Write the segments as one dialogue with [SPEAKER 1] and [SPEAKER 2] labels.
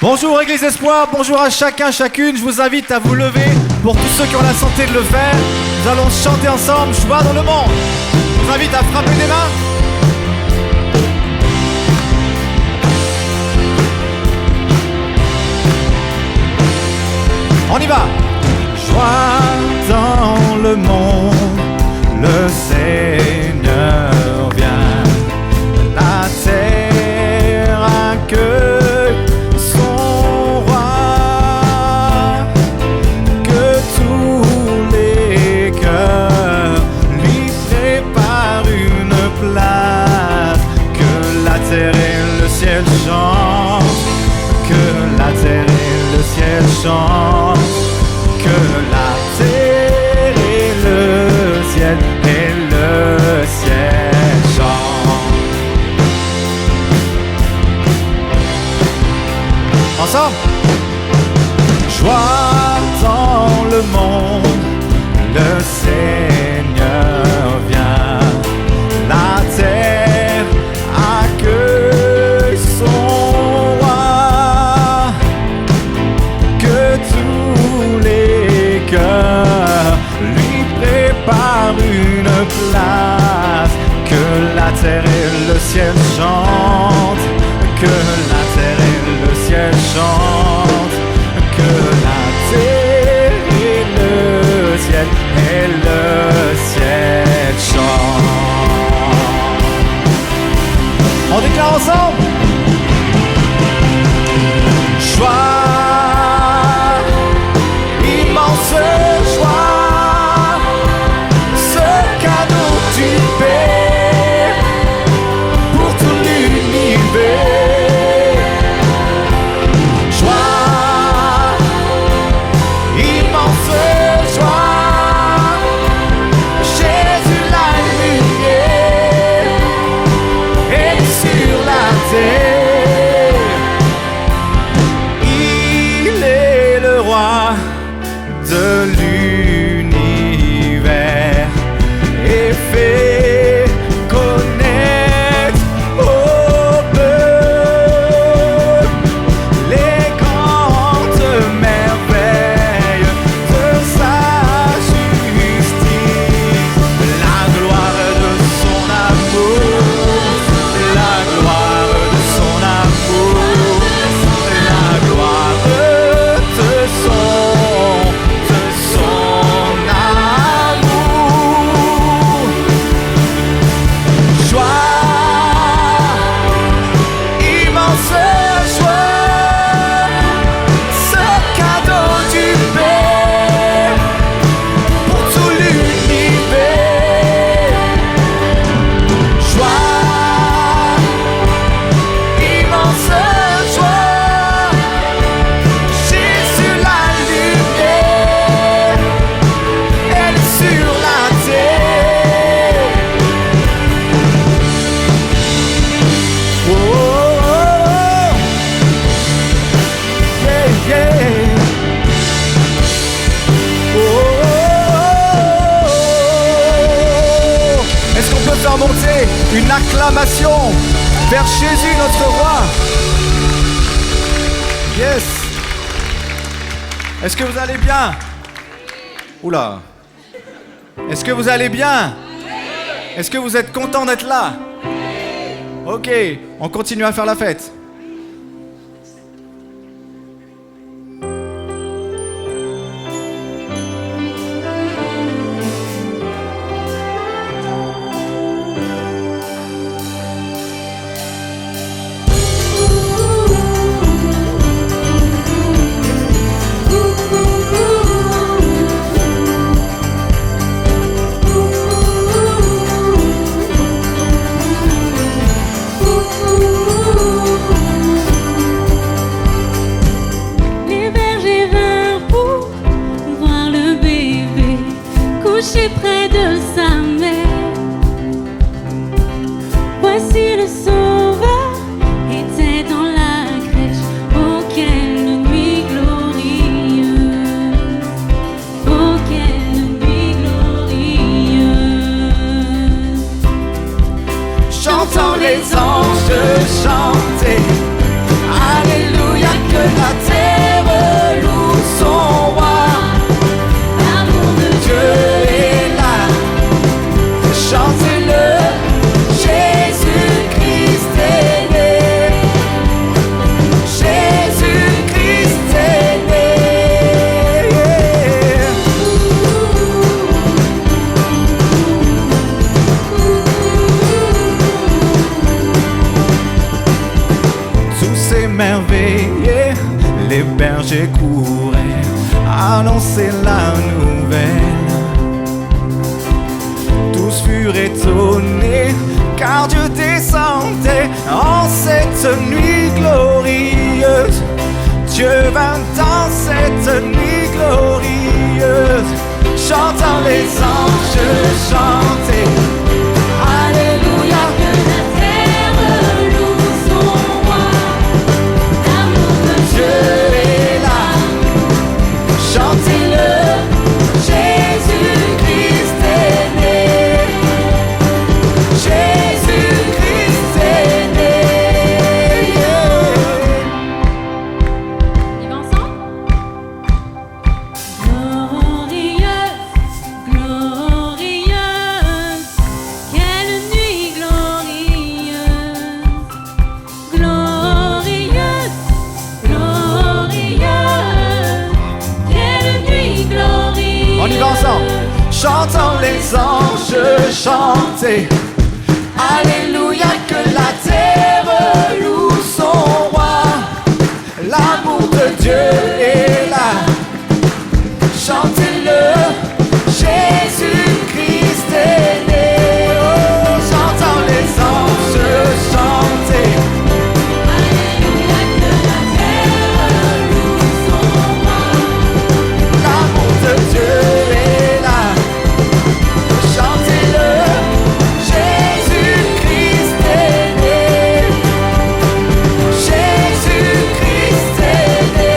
[SPEAKER 1] Bonjour Église Espoir, bonjour à chacun, chacune. Je vous invite à vous lever. Pour tous ceux qui ont la santé de le faire, nous allons chanter ensemble Joie dans le monde. Je vous invite à frapper des mains. On y va. Joie dans le monde, le Seigneur vient. La terre accueille son roi. Que tous les cœurs lui préparent une place. Que la terre et le ciel chantent. Que la terre et le ciel chantent. Que la terre et le ciel chantent. Ensemble. Joie dans le monde, le Seigneur vient. La terre accueille son roi. Que tous les cœurs lui préparent une place. Que la terre et le ciel chantent. Que la terre et le ciel chantent. Que la terre et le ciel chantent. On déclare ensemble. Joie, immense joie, ce cadeau du Père pour tout l'univers. Joie, immense joie, Jésus la lumière est sur la terre. Il est le roi de l'univers et fait connaître au peuple les grandes merveilles de sa justice, la gloire de son amour, la gloire de son amour, la gloire de son amour. Joie, immense joie, ce cadeau du Père pour tout l'univers. Joie, immense joie, Jésus la lumière, elle est sur la terre. Oh, oh, oh. Yeah, yeah. Oh, oh, oh. Est-ce qu'on peut faire monter une acclamation vers Jésus notre roi? Yes. Est-ce que vous allez bien? Oula. Est-ce que vous allez bien? Est-ce que vous êtes content d'être là? Ok, on continue à faire la fête.
[SPEAKER 2] Les bergers vinrent pour voir le bébé couché près de sa mère. Voici le Sauveur était dans la crèche. Oh, quelle nuit glorieuse! Oh, quelle nuit glorieuse!
[SPEAKER 1] J'entends les anges chanter. Alléluia, que annoncer la nouvelle. Tous furent étonnés, car Dieu descendait en cette nuit glorieuse. Dieu vint dans cette nuit glorieuse, chantant les anges chantaient. Alléluia,
[SPEAKER 2] que la terre loue son roi. L'amour de
[SPEAKER 1] Dieu est là, chantez-le, Jésus-Christ est né. Jésus-Christ est né.
[SPEAKER 2] On y va ensemble? Glorieuse, glorieuse, quelle nuit glorieuse. Glorieuse, glorieuse, quelle nuit glorieuse.
[SPEAKER 1] On y va ensemble. Chantons les anges chanter. Alléluia, que la terre loue son roi. L'amour de Dieu est là. Chantez-le, Jésus-Christ est né. Oh, chantons les anges chanter.
[SPEAKER 2] Alléluia, que la terre loue son roi.
[SPEAKER 1] L'amour de Dieu est là. Chantez-le, Jésus-Christ est né. Jésus-Christ est né.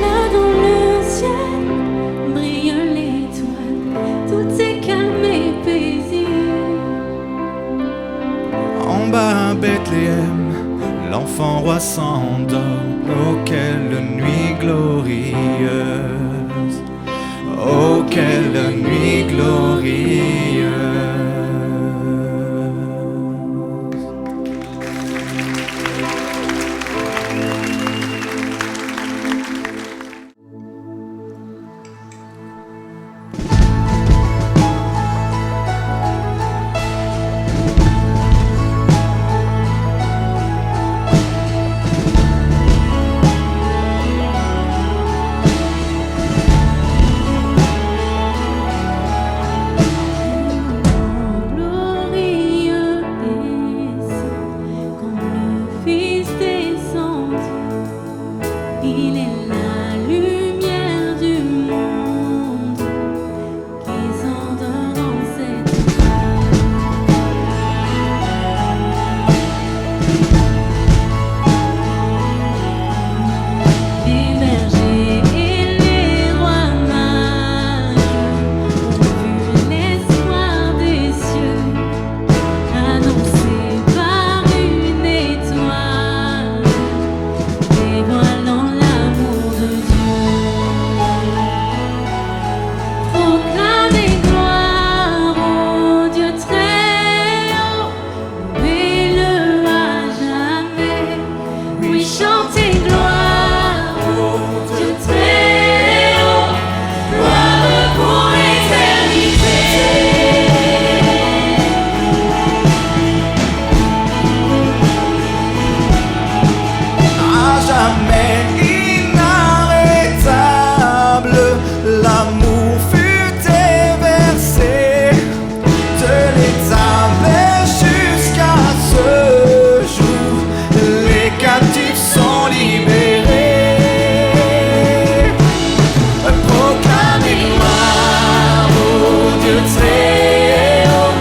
[SPEAKER 2] Là dans le ciel brille l'étoile, tout est calme et paisible.
[SPEAKER 1] En bas à Bethléem, l'enfant roi s'endort. Oh, quelle nuit glorieuse. Oh, quelle nuit glorieuse.
[SPEAKER 2] Glorieux et saint, quand le Fils descendit, il est la lumière du monde qui s'endort dans cette nuit. Les bergers et les rois mages ont vu l'espoir des cieux, annoncé par une étoile, dévoilant l'amour de Dieu. Proclamez gloire au Dieu très haut, louez-le à jamais. Oui, chantez gloire au Dieu très haut, gloire pour l'éternité.
[SPEAKER 1] À jamais inarrêtable, l'amour fut déversé de l'étable jusqu'à ce jour. Les captifs sont libérés. Proclamez gloire au Dieu très haut,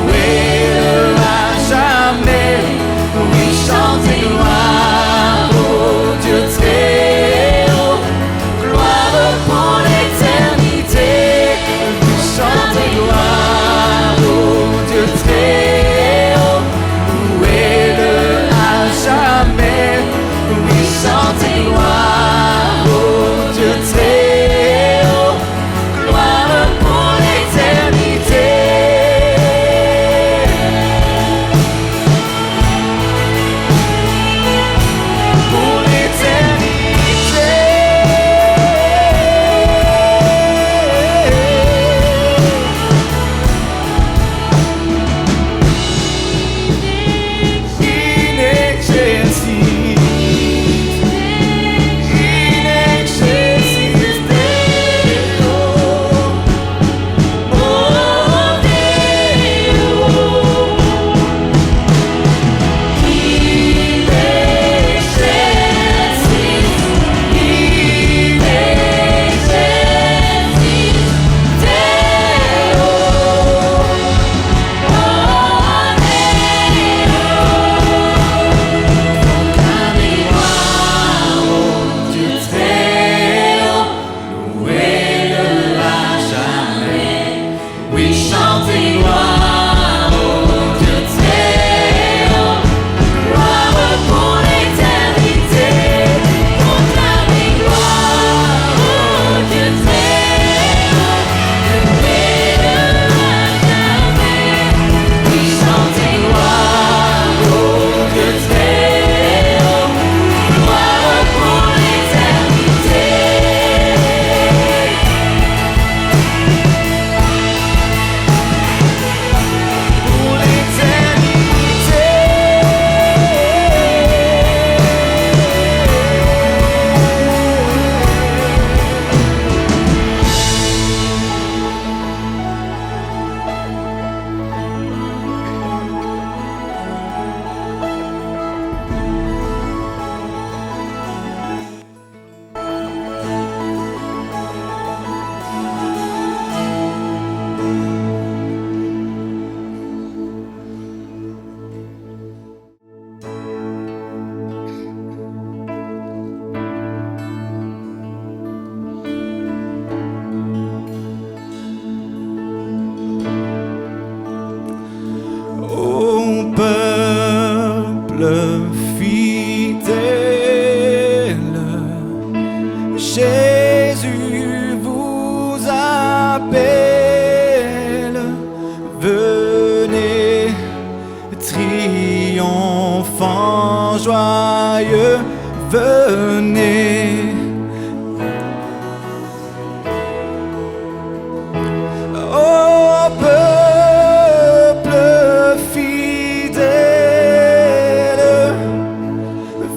[SPEAKER 1] louez-le à jamais. Oui, chantez gloire au Dieu très haut, gloire pour l'éternité. Oui, chantez gloire au Dieu très haut, louez-le à jamais. Oui, chantez gloire au Dieu très haut, gloire pour l'éternité. Jésus vous appelle, venez, triomphant, joyeux, venez. Ô peuple fidèle,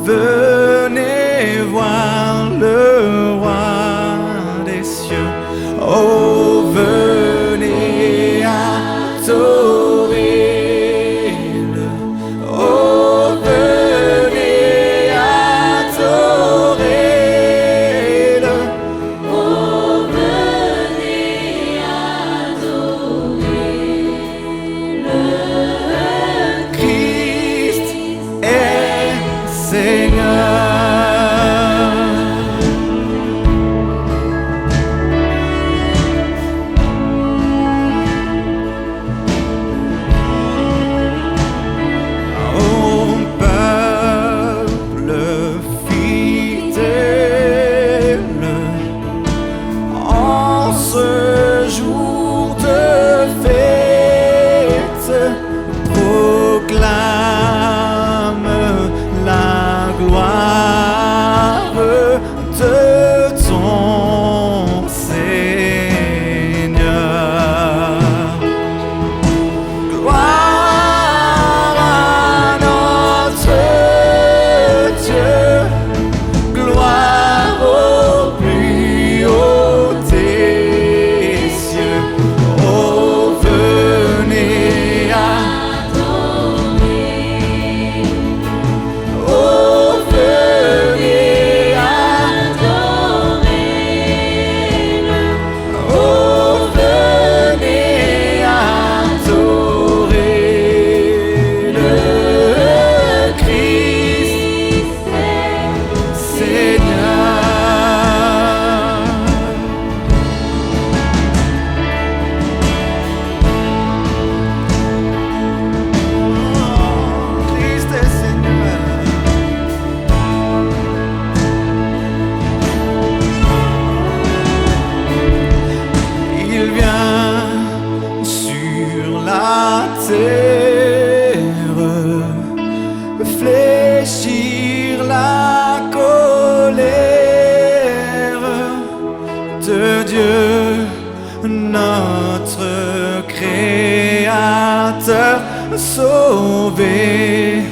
[SPEAKER 1] venez voir le roi des cieux. Oh, venez adorer-le. Oh, venez adorer-le.
[SPEAKER 2] Oh, venez adorer-le.
[SPEAKER 1] Christ est Seigneur. Oh, peuple fidèle, en ce jour de fête, proclame la gloire de ton Seigneur. Gloire à notre Dieu, gloire au plus haut des cieux. Oh, venez adorer. Oh, venez adorer-le. Oh, venez adorer-le. Christ est Seigneur. Christ est Seigneur. Il vient sur la terre fléchir la colère de Dieu, notre Créateur, sauver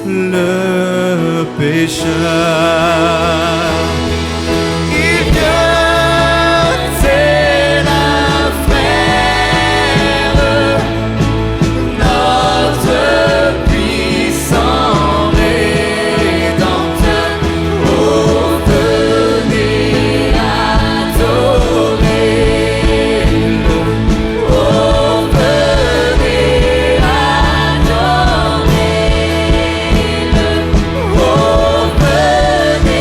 [SPEAKER 1] le pécheur. Il vient, c'est la frère, notre puissant Rédempteur. Oh, venez adorer-le. Oh, venez adorer-le. Oh, venez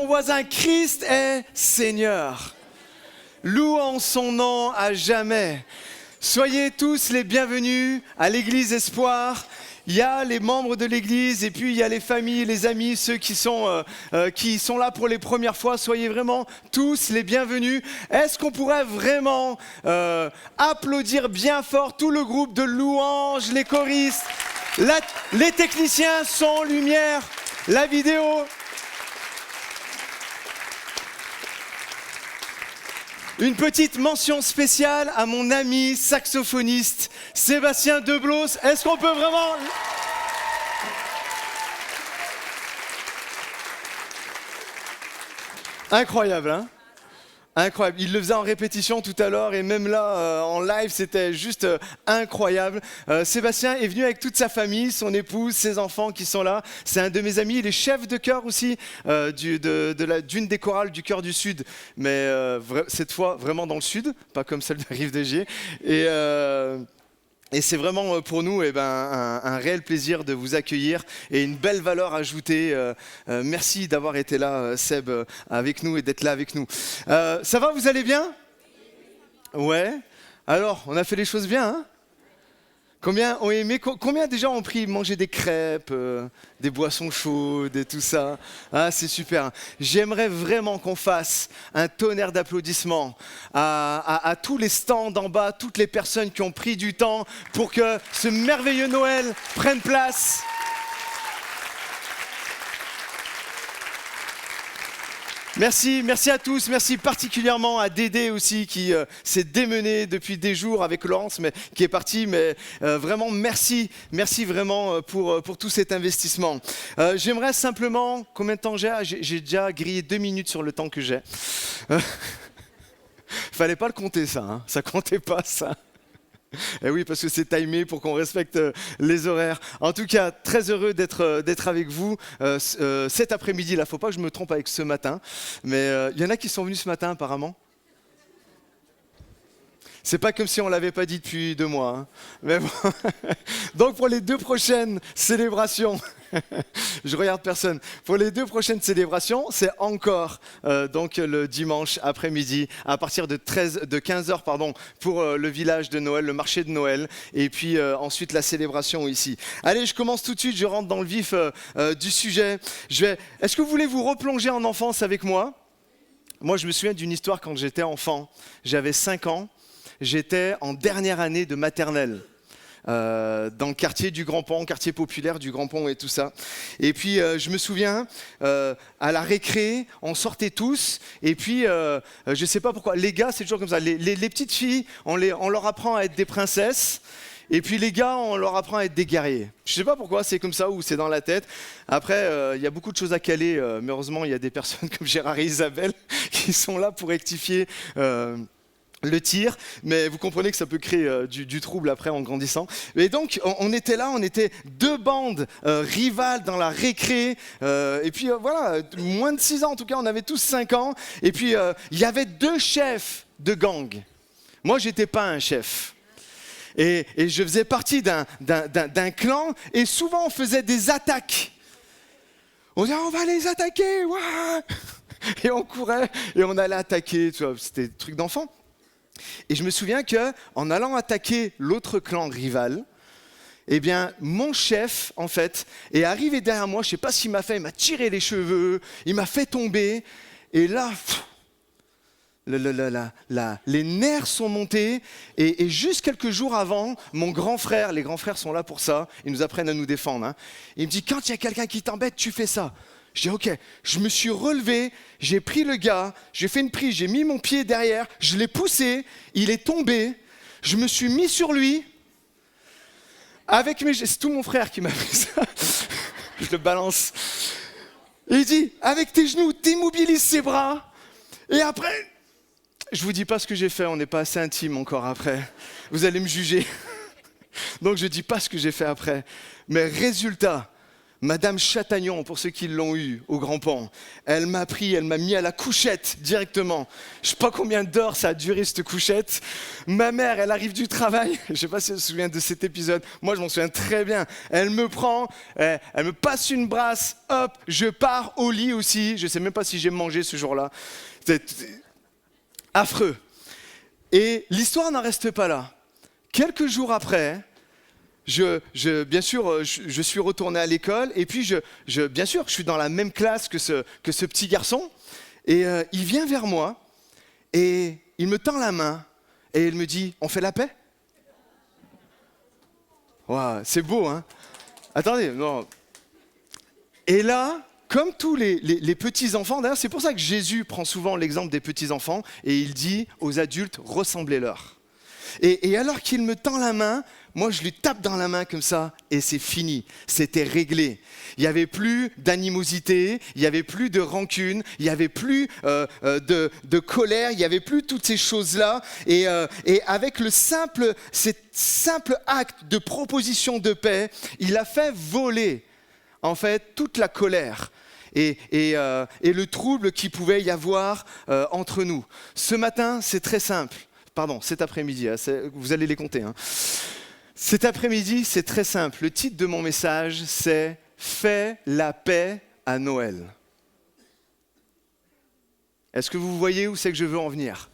[SPEAKER 1] ton voisin, Christ est Seigneur. Louons son nom à jamais. Soyez tous les bienvenus à l'Église Espoir. Il y a les membres de l'Église et puis il y a les familles, les amis, ceux qui sont là pour les premières fois. Soyez vraiment tous les bienvenus. Est-ce qu'on pourrait vraiment applaudir bien fort tout le groupe de louanges, les choristes, les techniciens, son, lumière, la vidéo. Une petite mention spéciale à mon ami saxophoniste Sébastien Deblos. Est-ce qu'on peut vraiment... Incroyable, hein? Incroyable. Il le faisait en répétition tout à l'heure et même là, en live, c'était juste incroyable. Sébastien est venu avec toute sa famille, son épouse, ses enfants qui sont là. C'est un de mes amis. Il est chef de chœur aussi d'une des chorales du Chœur du Sud, mais cette fois vraiment dans le Sud, pas comme celle de Rive de Gier. Et c'est vraiment pour nous un réel plaisir de vous accueillir et une belle valeur ajoutée. Merci d'avoir été là, Seb, avec nous et d'être là avec nous. Ça va, vous allez bien? Ouais. Alors, on a fait les choses bien, hein? Combien ont aimé, combien déjà ont pris manger des crêpes, des boissons chaudes et tout ça? Ah, c'est super. J'aimerais vraiment qu'on fasse un tonnerre d'applaudissements à tous les stands en bas, toutes les personnes qui ont pris du temps pour que ce merveilleux Noël prenne place. Merci à tous, merci particulièrement à Dédé aussi qui s'est démené depuis des jours avec Laurence mais qui est parti, mais vraiment merci vraiment pour tout cet investissement. J'aimerais simplement, combien de temps j'ai déjà grillé 2 minutes sur le temps que j'ai. Fallait pas le compter ça, hein. Ça comptait pas ça. Et oui, parce que c'est timé pour qu'on respecte les horaires. En tout cas, très heureux d'être avec vous cet après-midi. Là, faut pas que je me trompe avec ce matin, mais il y en a qui sont venus ce matin apparemment. C'est pas comme si on l'avait pas dit depuis 2 mois. Hein. Mais bon. Donc pour les 2 prochaines célébrations, je regarde personne. Pour les 2 prochaines célébrations, c'est encore donc le dimanche après-midi à partir de 15h pour le village de Noël, le marché de Noël, et puis ensuite la célébration ici. Allez, je commence tout de suite. Je rentre dans le vif du sujet. Est-ce que vous voulez vous replonger en enfance avec moi? Moi, je me souviens d'une histoire quand j'étais enfant. J'avais 5 ans. J'étais en dernière année de maternelle dans le quartier du Grand Pont, quartier populaire du Grand Pont et tout ça. Et puis je me souviens, à la récré, on sortait tous. Et puis, je sais pas pourquoi, les gars, c'est toujours comme ça. Les petites filles, on leur apprend à être des princesses. Et puis les gars, on leur apprend à être des guerriers. Je sais pas pourquoi, c'est comme ça ou c'est dans la tête. Après, il y a beaucoup de choses à caler. Mais heureusement, il y a des personnes comme Gérard et Isabelle qui sont là pour rectifier le tir, mais vous comprenez que ça peut créer du trouble après en grandissant. Et donc, on était là, on était 2 bandes rivales dans la récré. Et puis voilà, moins de 6 ans en tout cas, on avait tous 5 ans. Et puis, il y avait 2 chefs de gang. Moi, j'étais pas un chef. Et je faisais partie d'un clan et souvent on faisait des attaques. On disait, on va les attaquer, ouais. Et on courait et on allait attaquer, tu vois, c'était des trucs d'enfant. Et je me souviens qu'en allant attaquer l'autre clan rival, eh bien, mon chef, en fait, est arrivé derrière moi, je ne sais pas ce qu'il m'a fait, il m'a tiré les cheveux, il m'a fait tomber, et là, les nerfs sont montés, et juste quelques jours avant, mon grand frère, les grands frères sont là pour ça, ils nous apprennent à nous défendre, hein, il me dit, quand il y a quelqu'un qui t'embête, tu fais ça. Je dis ok, je me suis relevé, j'ai pris le gars, j'ai fait une prise, j'ai mis mon pied derrière, je l'ai poussé, il est tombé, je me suis mis sur lui, c'est tout mon frère qui m'a fait ça, je le balance, et il dit, avec tes genoux, t'immobilises ses bras, et après, je vous dis pas ce que j'ai fait, on n'est pas assez intime encore après, vous allez me juger, donc je dis pas ce que j'ai fait après, mais résultat, Madame Chatagnon, pour ceux qui l'ont eu au Grand Pont, elle m'a mis à la couchette directement. Je ne sais pas combien d'heures ça a duré cette couchette. Ma mère, elle arrive du travail, je ne sais pas si elle se souvient de cet épisode, moi je m'en souviens très bien. Elle me prend, elle me passe une brasse, hop, je pars au lit aussi. Je ne sais même pas si j'ai mangé ce jour-là. C'est affreux. Et l'histoire n'en reste pas là. Quelques jours après, bien sûr, je suis retourné à l'école et puis bien sûr, je suis dans la même classe que ce petit garçon et il vient vers moi et il me tend la main et il me dit « On fait la paix ?» Waouh, c'est beau, hein? Attendez, non. Et là, comme tous les petits-enfants, d'ailleurs, c'est pour ça que Jésus prend souvent l'exemple des petits-enfants et il dit aux adultes « Ressemblez-leur ». Et alors qu'il me tend la main, moi je lui tape dans la main comme ça et c'est fini, c'était réglé. Il n'y avait plus d'animosité, il n'y avait plus de rancune, il n'y avait plus de colère, il n'y avait plus toutes ces choses-là. Et avec cet simple acte de proposition de paix, il a fait voler en fait toute la colère. Et le trouble qu'il pouvait y avoir entre nous. Ce matin, c'est très simple. Pardon, cet après-midi, hein, vous allez les compter. Hein. Cet après-midi, c'est très simple. Le titre de mon message, c'est « Fais la paix à Noël ». Est-ce que vous voyez où c'est que je veux en venir?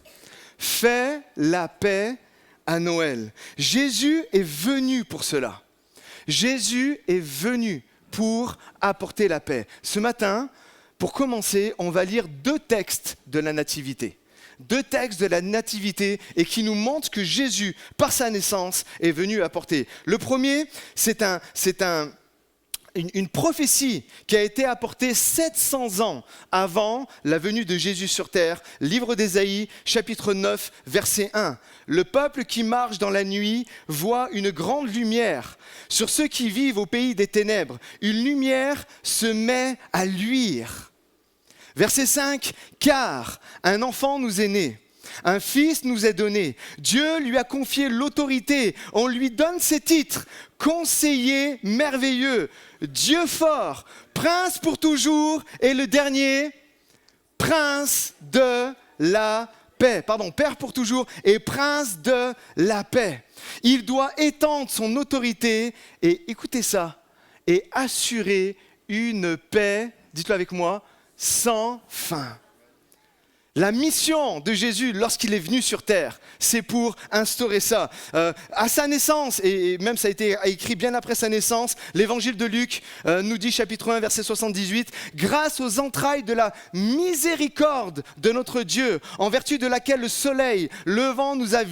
[SPEAKER 1] Fais la paix à Noël. Jésus est venu pour cela. Jésus est venu pour apporter la paix. Ce matin, pour commencer, on va lire 2 textes de la Nativité. 2 textes de la Nativité et qui nous montrent que Jésus, par sa naissance, est venu apporter. Le premier, c'est une prophétie qui a été apportée 700 ans avant la venue de Jésus sur terre. Livre d'Ésaïe, chapitre 9, verset 1. Le peuple qui marche dans la nuit voit une grande lumière. Sur ceux qui vivent au pays des ténèbres, une lumière se met à luire. Verset 5, « Car un enfant nous est né, un fils nous est donné, Dieu lui a confié l'autorité, on lui donne ses titres, conseiller merveilleux, Dieu fort, prince pour toujours, et le dernier, prince de la paix. » Pardon, Père pour toujours et prince de la paix. Il doit étendre son autorité et, écoutez ça, et assurer une paix, dites-le avec moi, sans fin. La mission de Jésus lorsqu'il est venu sur terre, c'est pour instaurer ça. À sa naissance, et même ça a été écrit bien après sa naissance, l'évangile de Luc nous dit, chapitre 1, verset 78, « Grâce aux entrailles de la miséricorde de notre Dieu, en vertu de laquelle le soleil levant nous a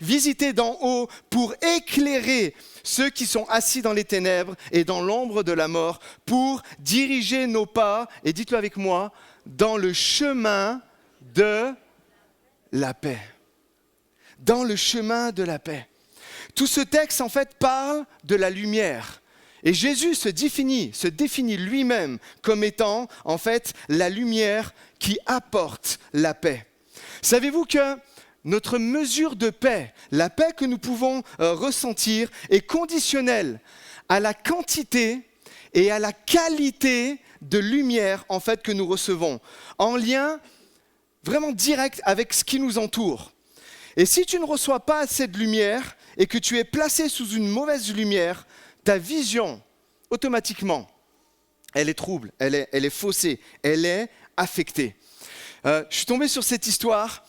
[SPEAKER 1] visités d'en haut pour éclairer ceux qui sont assis dans les ténèbres et dans l'ombre de la mort, pour diriger nos pas, et dites-le avec moi, dans le chemin de la paix. » Dans le chemin de la paix. Tout ce texte, en fait, parle de la lumière. Et Jésus se définit lui-même comme étant, en fait, la lumière qui apporte la paix. Savez-vous que notre mesure de paix, la paix que nous pouvons ressentir, est conditionnelle à la quantité et à la qualité de lumière, en fait, que nous recevons, en lien vraiment direct avec ce qui nous entoure. Et si tu ne reçois pas assez de lumière et que tu es placé sous une mauvaise lumière, ta vision, automatiquement, elle est trouble, elle est faussée, elle est affectée. Je suis tombé sur cette histoire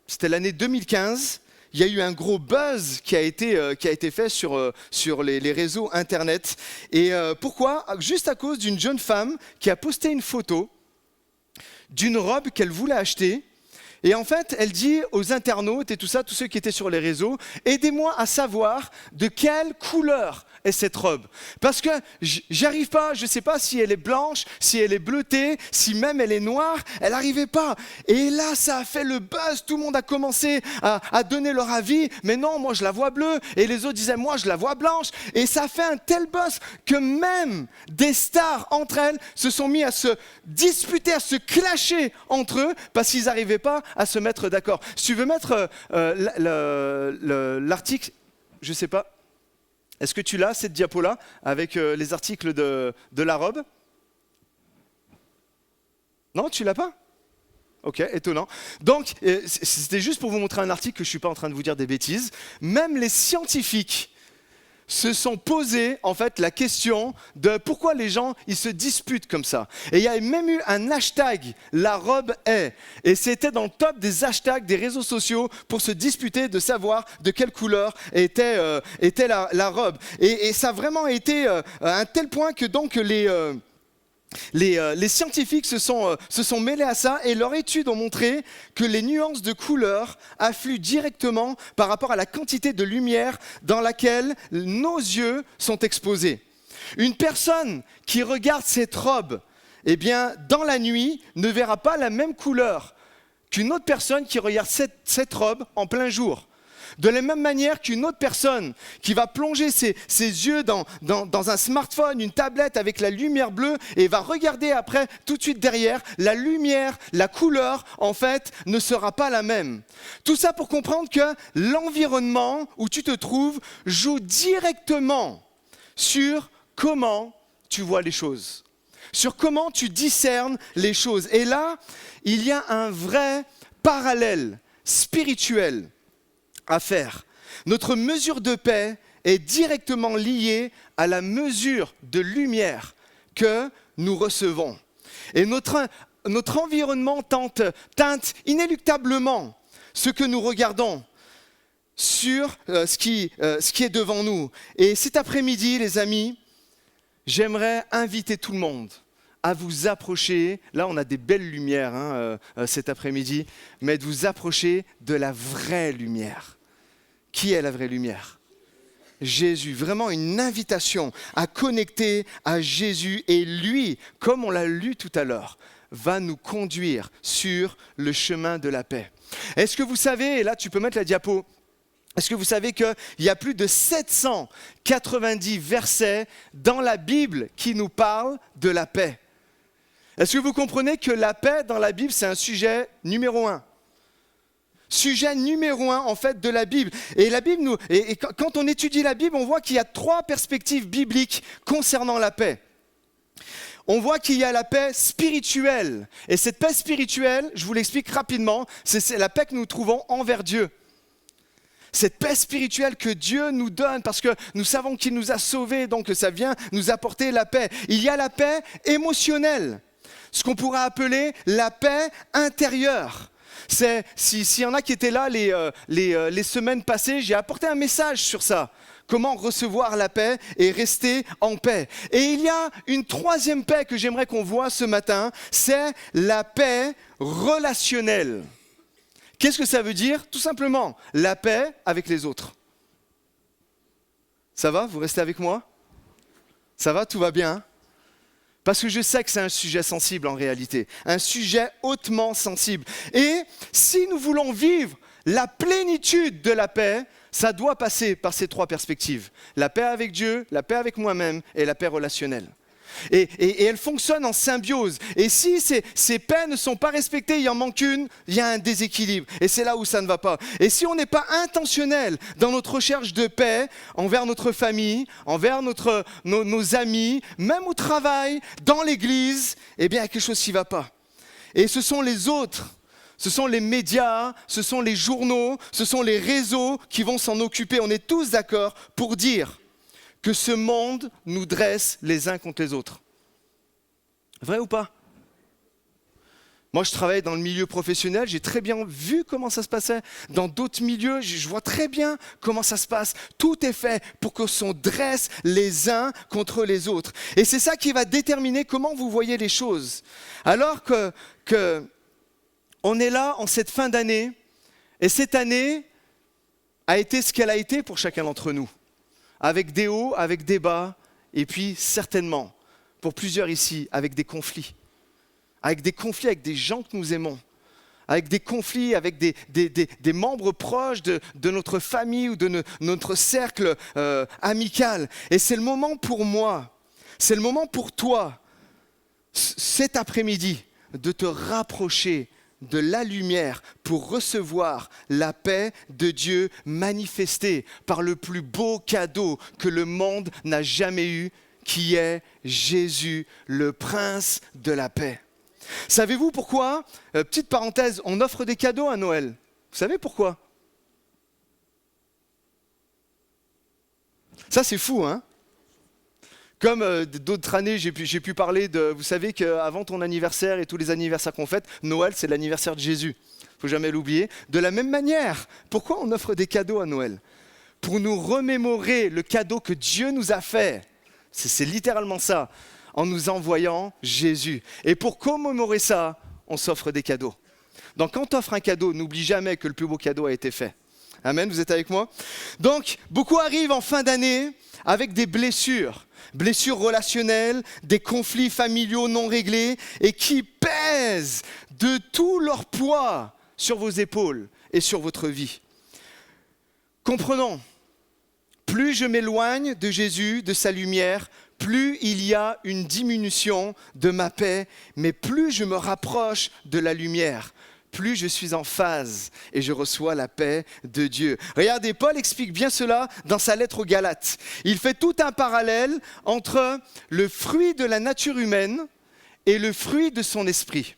[SPEAKER 1] c'était l'année 2015. Il y a eu un gros buzz qui a été fait sur les réseaux Internet. Et pourquoi? Juste à cause d'une jeune femme qui a posté une photo d'une robe qu'elle voulait acheter. Et en fait, elle dit aux internautes et tout ça, tous ceux qui étaient sur les réseaux, « Aidez-moi à savoir de quelle couleur est cette robe. Parce que j'arrive pas, je ne sais pas si elle est blanche, si elle est bleutée, si même elle est noire, elle n'arrivait pas. » Et là, ça a fait le buzz, tout le monde a commencé à donner leur avis. « Mais non, moi je la vois bleue. » Et les autres disaient « Moi je la vois blanche. » Et ça a fait un tel buzz que même des stars entre elles se sont mis à se disputer, à se clasher entre eux parce qu'ils n'arrivaient pas à se mettre d'accord. Si tu veux mettre l'article, je ne sais pas. Est-ce que tu l'as, cette diapo-là, avec les articles de la robe? Non, tu l'as pas? Ok, étonnant. Donc, c'était juste pour vous montrer un article que je ne suis pas en train de vous dire des bêtises. Même les scientifiques se sont posés en fait la question de pourquoi les gens ils se disputent comme ça. Et il y a même eu un hashtag, la robe est. Et c'était dans le top des hashtags des réseaux sociaux pour se disputer de savoir de quelle couleur était la robe. Et ça a vraiment été à un tel point que donc les scientifiques se sont mêlés à ça et leurs études ont montré que les nuances de couleurs affluent directement par rapport à la quantité de lumière dans laquelle nos yeux sont exposés. Une personne qui regarde cette robe, eh bien, dans la nuit, ne verra pas la même couleur qu'une autre personne qui regarde cette robe en plein jour. De la même manière qu'une autre personne qui va plonger ses yeux dans un smartphone, une tablette avec la lumière bleue et va regarder après tout de suite derrière, la lumière, la couleur en fait ne sera pas la même. Tout ça pour comprendre que l'environnement où tu te trouves joue directement sur comment tu vois les choses, sur comment tu discernes les choses. Et là, il y a un vrai parallèle spirituel à faire. Notre mesure de paix est directement liée à la mesure de lumière que nous recevons. Et notre environnement teinte inéluctablement ce que nous regardons sur ce qui est devant nous. Et cet après-midi, les amis, j'aimerais inviter tout le monde à vous approcher, là on a des belles lumières cet après-midi, mais de vous approcher de la vraie lumière. Qui est la vraie lumière? Jésus, vraiment une invitation à connecter à Jésus et lui, comme on l'a lu tout à l'heure, va nous conduire sur le chemin de la paix. Est-ce que vous savez, et là tu peux mettre la diapo, est-ce que vous savez qu'il y a plus de 790 versets dans la Bible qui nous parlent de la paix? Est-ce que vous comprenez que la paix dans la Bible, c'est un sujet numéro 1? Sujet numéro 1 en fait de la Bible. Et la Bible quand on étudie la Bible, on voit qu'il y a 3 perspectives bibliques concernant la paix. On voit qu'il y a la paix spirituelle. Et cette paix spirituelle, je vous l'explique rapidement, c'est la paix que nous trouvons envers Dieu. Cette paix spirituelle que Dieu nous donne parce que nous savons qu'il nous a sauvés, donc ça vient nous apporter la paix. Il y a la paix émotionnelle, ce qu'on pourrait appeler la paix intérieure. S'il y en a qui étaient là les semaines passées, j'ai apporté un message sur ça. Comment recevoir la paix et rester en paix. Et il y a une 3e paix que j'aimerais qu'on voit ce matin, c'est la paix relationnelle. Qu'est-ce que ça veut dire? Tout simplement, la paix avec les autres. Ça va? Vous restez avec moi? Ça va? Tout va bien? Parce que je sais que c'est un sujet sensible en réalité, un sujet hautement sensible. Et si nous voulons vivre la plénitude de la paix, ça doit passer par ces 3 perspectives. La paix avec Dieu, la paix avec moi-même et la paix relationnelle. Et elles fonctionnent en symbiose. Et si ces paix ne sont pas respectées, il en manque une, il y a un déséquilibre. Et c'est là où ça ne va pas. Et si on n'est pas intentionnel dans notre recherche de paix envers notre famille, envers nos amis, même au travail, dans l'église, eh bien il y a quelque chose qui ne va pas. Et ce sont les autres. Ce sont les médias, ce sont les journaux, ce sont les réseaux qui vont s'en occuper. On est tous d'accord pour dire que ce monde nous dresse les uns contre les autres. Vrai ou pas? Moi, je travaille dans le milieu professionnel, j'ai très bien vu comment ça se passait. Dans d'autres milieux, je vois très bien comment ça se passe. Tout est fait pour qu'on se dresse les uns contre les autres. Et c'est ça qui va déterminer comment vous voyez les choses. Alors que on est là en cette fin d'année, et cette année a été ce qu'elle a été pour chacun d'entre nous. Avec des hauts, avec des bas, et puis certainement, pour plusieurs ici, avec des conflits. Avec des conflits avec des gens que nous aimons. Avec des conflits avec des membres proches de notre famille ou de notre cercle amical. Et c'est le moment pour moi, c'est le moment pour toi, cet après-midi, de te rapprocher de la lumière pour recevoir la paix de Dieu manifestée par le plus beau cadeau que le monde n'a jamais eu, qui est Jésus, le prince de la paix. Savez-vous pourquoi, petite parenthèse, on offre des cadeaux à Noël? Vous savez pourquoi? Ça c'est fou, hein? Comme d'autres années, j'ai pu parler de... Vous savez qu'avant ton anniversaire et tous les anniversaires qu'on fête, Noël, c'est l'anniversaire de Jésus. Il ne faut jamais l'oublier. De la même manière, pourquoi on offre des cadeaux à Noël? Pour nous remémorer le cadeau que Dieu nous a fait. C'est littéralement ça, en nous envoyant Jésus. Et pour commémorer ça, on s'offre des cadeaux. Donc quand tu offres un cadeau, n'oublie jamais que le plus beau cadeau a été fait. Amen, vous êtes avec moi? Donc, beaucoup arrivent en fin d'année avec des blessures relationnelles, des conflits familiaux non réglés et qui pèsent de tout leur poids sur vos épaules et sur votre vie. Comprenons, plus je m'éloigne de Jésus, de sa lumière, plus il y a une diminution de ma paix, mais plus je me rapproche de la lumière, plus je suis en phase et je reçois la paix de Dieu. Regardez, Paul explique bien cela dans sa lettre aux Galates. Il fait tout un parallèle entre le fruit de la nature humaine et le fruit de son esprit.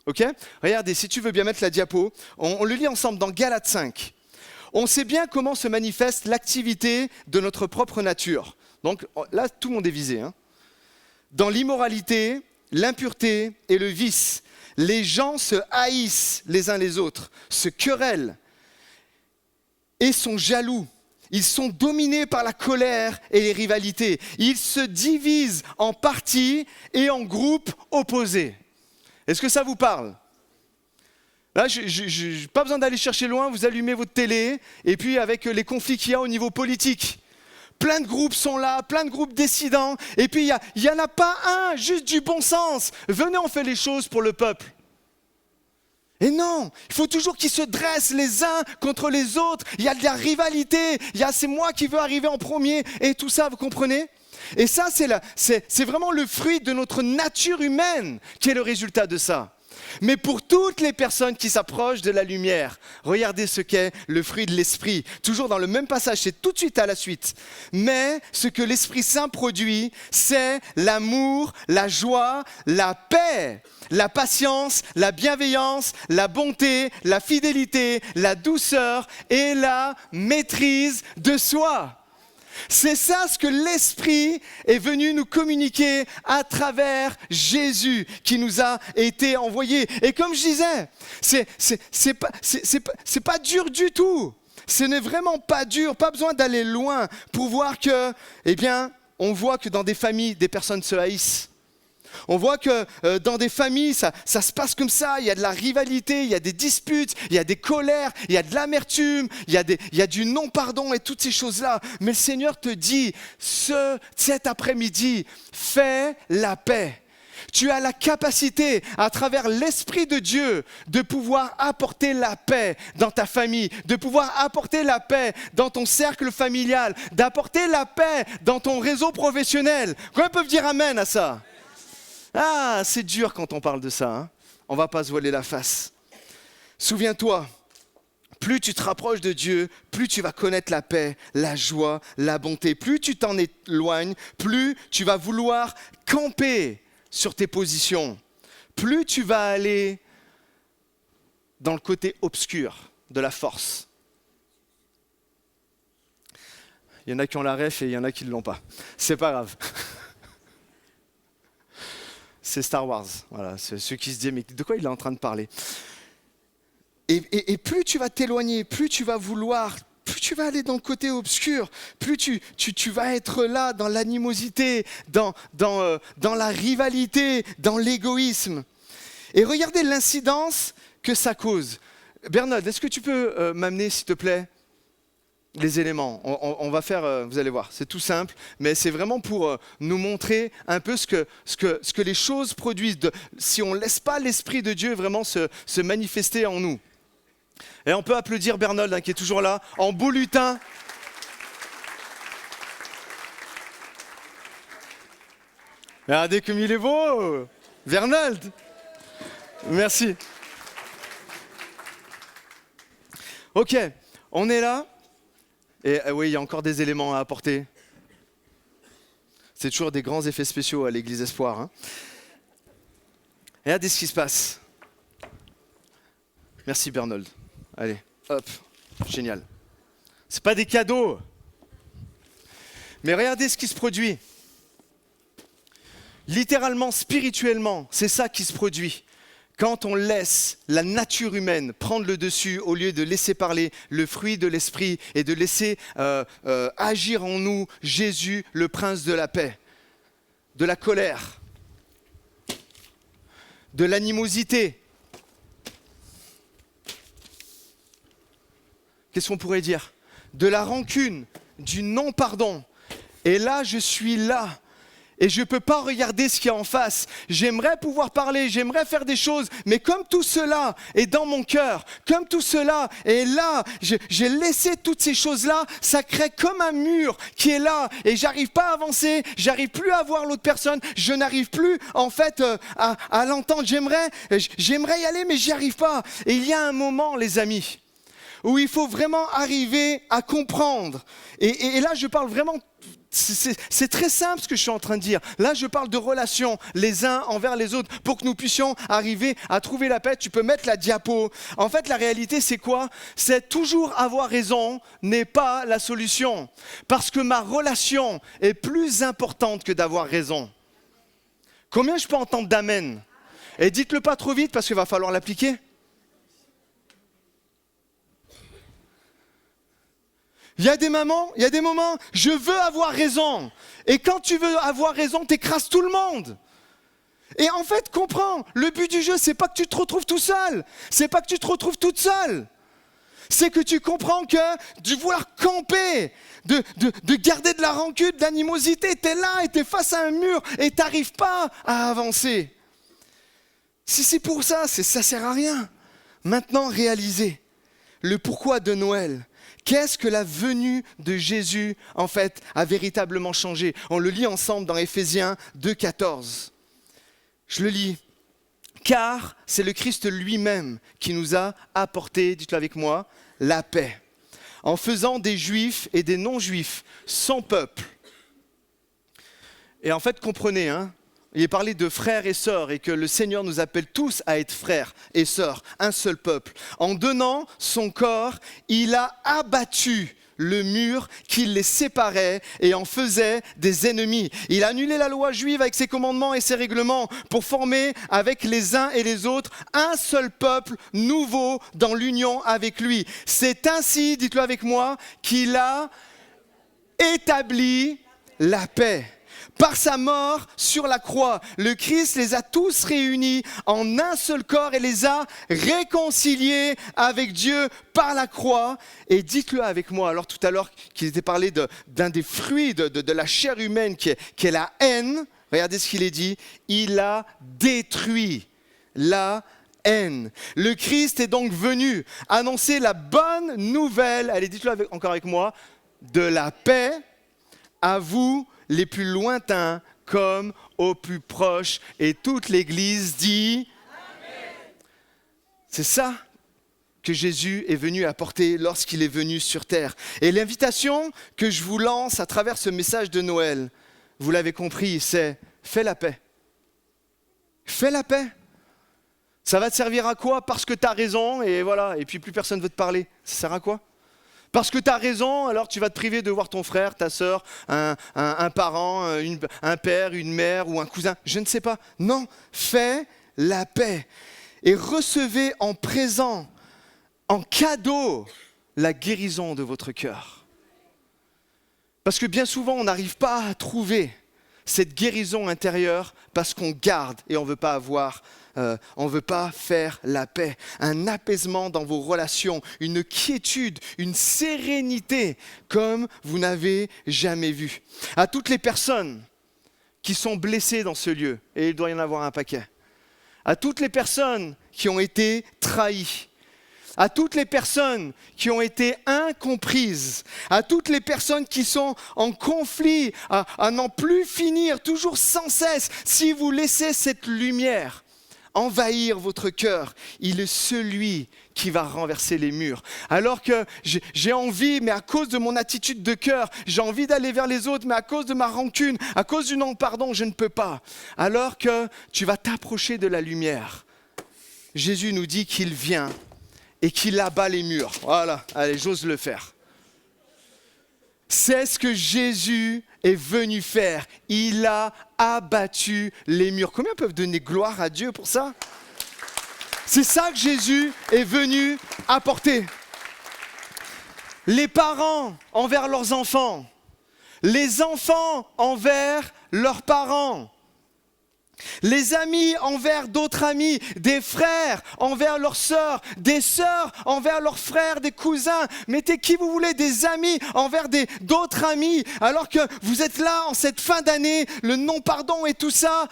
[SPEAKER 1] Ok ? Regardez, si tu veux bien mettre la diapo, on le lit ensemble dans Galates 5. On sait bien comment se manifeste l'activité de notre propre nature. Donc là, tout le monde est visé. Dans l'immoralité, l'impureté et le vice, les gens se haïssent les uns les autres, se querellent et sont jaloux. Ils sont dominés par la colère et les rivalités. Ils se divisent en partis et en groupes opposés. Est-ce que ça vous parle ? Là, pas besoin d'aller chercher loin, vous allumez votre télé et puis avec les conflits qu'il y a au niveau politique. Plein de groupes sont là, plein de groupes décidants. Et puis, il n'y en a pas un, juste du bon sens. Venez, on fait les choses pour le peuple. Et non, il faut toujours qu'ils se dressent les uns contre les autres. Il y a de la rivalité. C'est moi qui veux arriver en premier. Et tout ça, vous comprenez ? Et ça, c'est vraiment le fruit de notre nature humaine qui est le résultat de ça. Mais pour toutes les personnes qui s'approchent de la lumière, regardez ce qu'est le fruit de l'esprit. Toujours dans le même passage, c'est tout de suite à la suite. Mais ce que l'Esprit Saint produit, c'est l'amour, la joie, la paix, la patience, la bienveillance, la bonté, la fidélité, la douceur et la maîtrise de soi. C'est ça ce que l'Esprit est venu nous communiquer à travers Jésus qui nous a été envoyé. Et comme je disais, c'est pas dur du tout. Ce n'est vraiment pas dur, pas besoin d'aller loin pour voir que, on voit que dans des familles, des personnes se haïssent. On voit que dans des familles, ça se passe comme ça, il y a de la rivalité, il y a des disputes, il y a des colères, il y a de l'amertume, il y a du non-pardon et toutes ces choses-là. Mais le Seigneur te dit, cet après-midi, fais la paix. Tu as la capacité, à travers l'Esprit de Dieu, de pouvoir apporter la paix dans ta famille, de pouvoir apporter la paix dans ton cercle familial, d'apporter la paix dans ton réseau professionnel. Combien peuvent dire amen à ça ? Ah, c'est dur quand on parle de ça. On ne va pas se voiler la face. Souviens-toi, plus tu te rapproches de Dieu, plus tu vas connaître la paix, la joie, la bonté. Plus tu t'en éloignes, plus tu vas vouloir camper sur tes positions. Plus tu vas aller dans le côté obscur de la force. Il y en a qui ont la ref et il y en a qui ne l'ont pas. C'est pas grave. C'est Star Wars, voilà, c'est ceux qui se disent, mais de quoi il est en train de parler ? Et plus tu vas t'éloigner, plus tu vas vouloir, plus tu vas aller dans le côté obscur, plus tu vas être là dans l'animosité, dans la rivalité, dans l'égoïsme. Et regardez l'incidence que ça cause. Bernard, est-ce que tu peux m'amener, s'il te plaît, les éléments, on va faire, vous allez voir, c'est tout simple, mais c'est vraiment pour nous montrer un peu ce que les choses produisent, si on ne laisse pas l'Esprit de Dieu vraiment se manifester en nous. Et on peut applaudir Bernold, qui est toujours là, en beau lutin. Regardez comme il est beau, Bernold. Merci. Ok, on est là. Et oui, il y a encore des éléments à apporter. C'est toujours des grands effets spéciaux à l'Église Espoir. Hein. Et regardez ce qui se passe. Merci Bernold. Allez, hop, génial. C'est pas des cadeaux. Mais regardez ce qui se produit. Littéralement, spirituellement, c'est ça qui se produit. Quand on laisse la nature humaine prendre le dessus au lieu de laisser parler le fruit de l'esprit et de laisser agir en nous Jésus, le prince de la paix, de la colère, de l'animosité. Qu'est-ce qu'on pourrait dire ? De la rancune, du non-pardon. Et là, je suis là. Et je ne peux pas regarder ce qu'il y a en face. J'aimerais pouvoir parler, j'aimerais faire des choses, mais comme tout cela est dans mon cœur, comme tout cela est là, j'ai laissé toutes ces choses-là, ça crée comme un mur qui est là, et j'arrive pas à avancer, j'arrive plus à voir l'autre personne, je n'arrive plus en fait à l'entendre. J'aimerais y aller, mais j'y arrive pas. Et il y a un moment, les amis, où il faut vraiment arriver à comprendre. Et là, je parle vraiment... C'est très simple ce que je suis en train de dire. Là, je parle de relations les uns envers les autres pour que nous puissions arriver à trouver la paix. Tu peux mettre la diapo. En fait, la réalité, c'est quoi ? C'est toujours avoir raison n'est pas la solution. Parce que ma relation est plus importante que d'avoir raison. Combien je peux entendre d'amen ? Et dites-le pas trop vite parce qu'il va falloir l'appliquer. Il y a des moments, je veux avoir raison. Et quand tu veux avoir raison, t'écrases tout le monde. Et en fait, comprends, le but du jeu, c'est pas que tu te retrouves tout seul. C'est pas que tu te retrouves toute seule. C'est que tu comprends que de vouloir camper, de garder de la rancune, de l'animosité, t'es là et t'es face à un mur et t'arrives pas à avancer. Si c'est pour ça, ça sert à rien. Maintenant, réalisez le pourquoi de Noël. Qu'est-ce que la venue de Jésus, en fait, a véritablement changé ? On le lit ensemble dans Éphésiens 2,14. Je le lis. Car c'est le Christ lui-même qui nous a apporté, dites-le avec moi, la paix, en faisant des Juifs et des non-Juifs son peuple. Et en fait, comprenez, il est parlé de frères et sœurs et que le Seigneur nous appelle tous à être frères et sœurs, un seul peuple. En donnant son corps, il a abattu le mur qui les séparait et en faisait des ennemis. Il a annulé la loi juive avec ses commandements et ses règlements pour former avec les uns et les autres un seul peuple nouveau dans l'union avec lui. C'est ainsi, dites-le avec moi, qu'il a établi la paix. Par sa mort sur la croix, le Christ les a tous réunis en un seul corps et les a réconciliés avec Dieu par la croix. Et dites-le avec moi, alors tout à l'heure qu'il était parlé d'un des fruits de la chair humaine qui est la haine. Regardez ce qu'il est dit, il a détruit la haine. Le Christ est donc venu annoncer la bonne nouvelle, allez dites-le encore avec moi, de la paix à vous les plus lointains comme aux plus proches. Et toute l'Église dit Amen. C'est ça que Jésus est venu apporter lorsqu'il est venu sur terre. Et l'invitation que je vous lance à travers ce message de Noël, vous l'avez compris, c'est fais la paix. Fais la paix. Ça va te servir à quoi ? Parce que tu as raison et voilà, et puis plus personne ne veut te parler. Ça sert à quoi ? Parce que tu as raison, alors tu vas te priver de voir ton frère, ta sœur, un parent, un père, une mère ou un cousin. Je ne sais pas. Non, fais la paix. Et recevez en présent, en cadeau, la guérison de votre cœur. Parce que bien souvent, on n'arrive pas à trouver cette guérison intérieure parce qu'on garde et on ne veut pas avoir... on ne veut pas faire la paix, un apaisement dans vos relations, une quiétude, une sérénité comme vous n'avez jamais vu. À toutes les personnes qui sont blessées dans ce lieu, et il doit y en avoir un paquet, à toutes les personnes qui ont été trahies, à toutes les personnes qui ont été incomprises, à toutes les personnes qui sont en conflit, à n'en plus finir, toujours sans cesse, si vous laissez cette lumière envahir votre cœur. Il est celui qui va renverser les murs. Alors que j'ai envie, mais à cause de mon attitude de cœur, j'ai envie d'aller vers les autres, mais à cause de ma rancune, à cause du non-pardon, je ne peux pas. Alors que tu vas t'approcher de la lumière. Jésus nous dit qu'il vient et qu'il abat les murs. Voilà, allez, j'ose le faire. C'est ce que Jésus est venu faire. Il a abattu les murs. Combien peuvent donner gloire à Dieu pour ça ? C'est ça que Jésus est venu apporter. Les parents envers leurs enfants, les enfants envers leurs parents, les amis envers d'autres amis, des frères envers leurs sœurs, des sœurs envers leurs frères, des cousins. Mettez qui vous voulez, des amis envers d'autres amis. Alors que vous êtes là en cette fin d'année, le non-pardon et tout ça.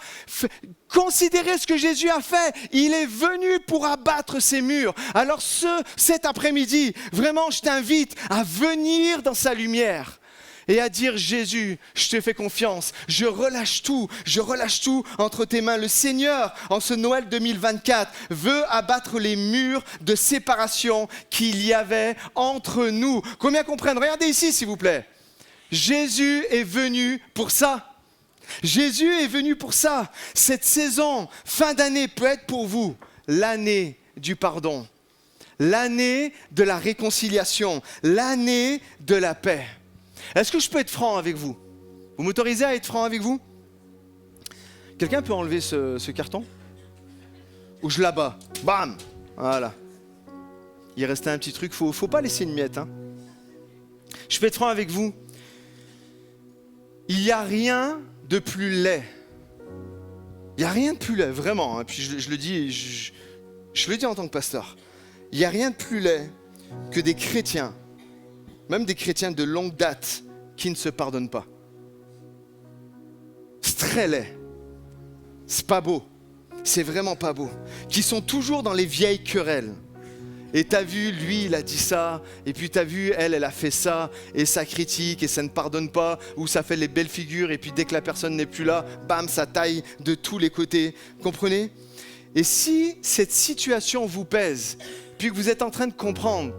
[SPEAKER 1] Considérez ce que Jésus a fait. Il est venu pour abattre ces murs. Alors cet après-midi, vraiment, je t'invite à venir dans sa lumière. Et à dire, Jésus, je te fais confiance, je relâche tout entre tes mains. Le Seigneur, en ce Noël 2024, veut abattre les murs de séparation qu'il y avait entre nous. Combien comprennent ? Regardez ici, s'il vous plaît. Jésus est venu pour ça. Jésus est venu pour ça. Cette saison, fin d'année, peut être pour vous l'année du pardon, l'année de la réconciliation, l'année de la paix. Est-ce que je peux être franc avec vous ? Vous m'autorisez à être franc avec vous ? Quelqu'un peut enlever ce carton ? Ou je l'abats ? Bam ! Voilà. Il restait un petit truc, faut pas laisser une miette. Hein. Je peux être franc avec vous. Il n'y a rien de plus laid. Il n'y a rien de plus laid, vraiment. Hein. Puis je le dis, je le dis en tant que pasteur. Il n'y a rien de plus laid que des chrétiens, même des chrétiens de longue date, qui ne se pardonnent pas. C'est très laid. C'est pas beau. C'est vraiment pas beau. Qui sont toujours dans les vieilles querelles. Et t'as vu, lui, il a dit ça, et puis t'as vu, elle a fait ça, et ça critique, et ça ne pardonne pas, ou ça fait les belles figures, et puis dès que la personne n'est plus là, bam, ça taille de tous les côtés. Comprenez ? Et si cette situation vous pèse, puis que vous êtes en train de comprendre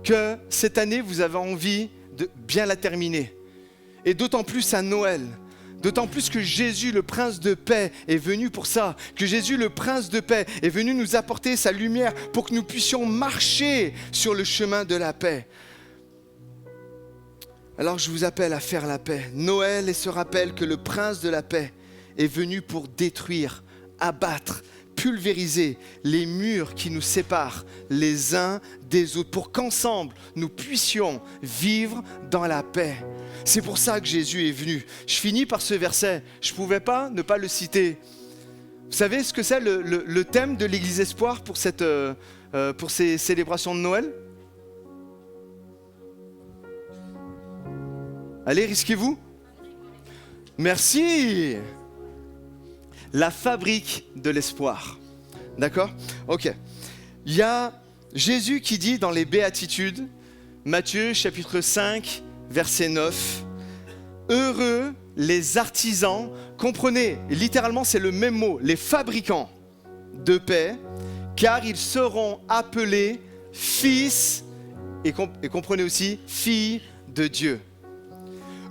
[SPEAKER 1] que cette année, vous avez envie de bien la terminer, et d'autant plus à Noël, d'autant plus que Jésus, le Prince de paix, est venu pour ça, que Jésus, le Prince de paix, est venu nous apporter sa lumière pour que nous puissions marcher sur le chemin de la paix. Alors je vous appelle à faire la paix. Noël est ce rappel que le Prince de la paix est venu pour détruire, abattre, pulvériser les murs qui nous séparent les uns des autres, pour qu'ensemble nous puissions vivre dans la paix. C'est pour ça que Jésus est venu. Je finis par ce verset, je ne pouvais pas ne pas le citer. Vous savez ce que c'est le thème de l'Église Espoir pour ces célébrations de Noël ? Allez, risquez-vous. Merci. La fabrique de l'espoir. D'accord ? Ok. Il y a Jésus qui dit dans les Béatitudes, Matthieu chapitre 5, verset 9, « Heureux les artisans », comprenez, littéralement c'est le même mot, les fabricants de paix, car ils seront appelés fils, et comprenez aussi, filles de Dieu.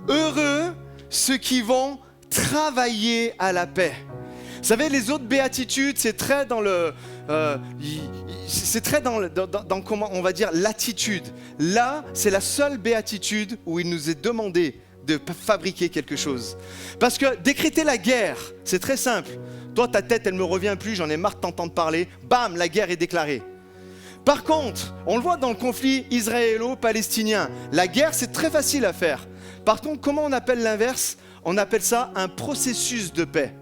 [SPEAKER 1] Heureux ceux qui vont travailler à la paix. Vous savez, les autres béatitudes, c'est très dans dans comment on va dire l'attitude. Là, c'est la seule béatitude où il nous est demandé de fabriquer quelque chose. Parce que décréter la guerre, c'est très simple. Toi, ta tête, elle me revient plus, j'en ai marre de t'entendre parler. Bam, la guerre est déclarée. Par contre, on le voit dans le conflit israélo-palestinien. La guerre, c'est très facile à faire. Par contre, comment on appelle l'inverse ? On appelle ça un processus de paix.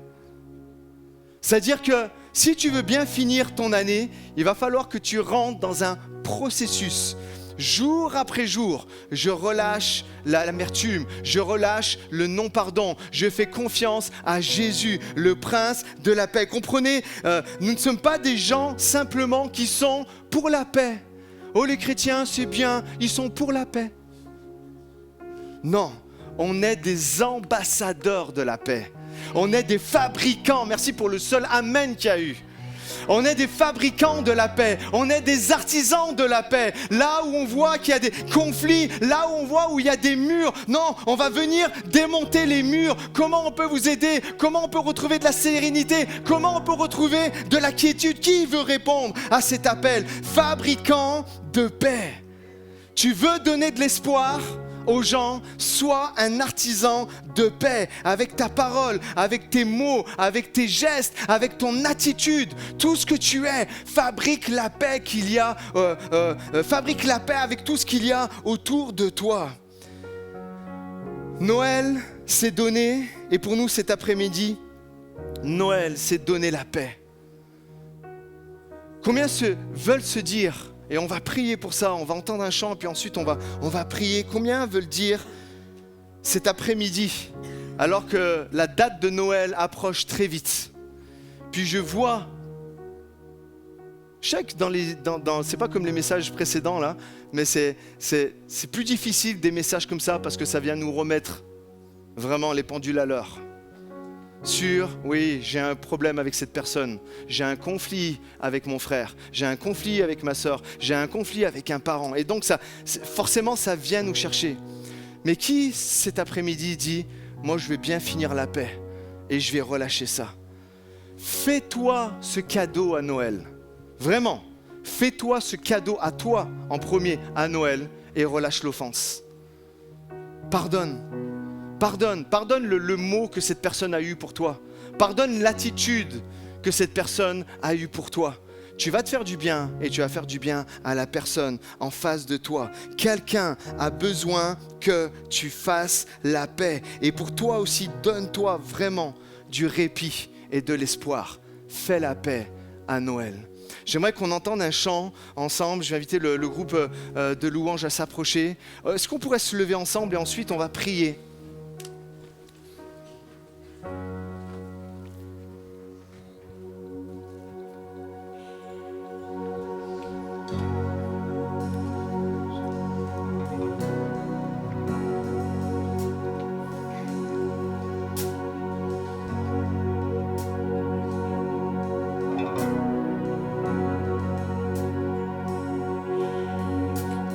[SPEAKER 1] C'est-à-dire que si tu veux bien finir ton année, il va falloir que tu rentres dans un processus. Jour après jour, je relâche l'amertume, je relâche le non-pardon, je fais confiance à Jésus, le Prince de la paix. Comprenez, nous ne sommes pas des gens simplement qui sont pour la paix. Oh, les chrétiens, c'est bien, ils sont pour la paix. Non, on est des ambassadeurs de la paix. On est des fabricants, merci pour le seul amen qu'il y a eu.
[SPEAKER 3] On est des fabricants de la paix. On est des artisans de la paix. Là où on voit qu'il y a des conflits, là où on voit où il y a des murs, non, on va venir démonter les murs. Comment on peut vous aider? Comment on peut retrouver de la sérénité? Comment on peut retrouver de la quiétude? Qui veut répondre à cet appel? Fabricant de paix. Tu veux donner de l'espoir aux gens, sois un artisan de paix avec ta parole, avec tes mots, avec tes gestes, avec ton attitude, tout ce que tu es. Fabrique la paix qu'il y a, fabrique la paix avec tout ce qu'il y a autour de toi. Noël, c'est donner, et pour nous cet après-midi, Noël, c'est donner la paix. Combien veulent se dire, et on va prier pour ça, on va entendre un chant, puis ensuite on va prier. Combien veulent dire cet après-midi, alors que la date de Noël approche très vite? Puis je vois, je sais que c'est pas comme les messages précédents là, mais c'est plus difficile des messages comme ça parce que ça vient nous remettre vraiment les pendules à l'heure. Oui, j'ai un problème avec cette personne, j'ai un conflit avec mon frère, j'ai un conflit avec ma sœur, j'ai un conflit avec un parent. Et donc forcément ça vient nous chercher. Mais qui cet après-midi dit, moi je vais bien finir la paix et je vais relâcher ça? Fais-toi ce cadeau à Noël, vraiment, fais-toi ce cadeau à toi en premier à Noël et relâche l'offense. Pardonne le mot que cette personne a eu pour toi. Pardonne l'attitude que cette personne a eu pour toi. Tu vas te faire du bien et tu vas faire du bien à la personne en face de toi. Quelqu'un a besoin que tu fasses la paix. Et pour toi aussi, donne-toi vraiment du répit et de l'espoir. Fais la paix à Noël. J'aimerais qu'on entende un chant ensemble. Je vais inviter le groupe de louanges à s'approcher. Est-ce qu'on pourrait se lever ensemble et ensuite on va prier?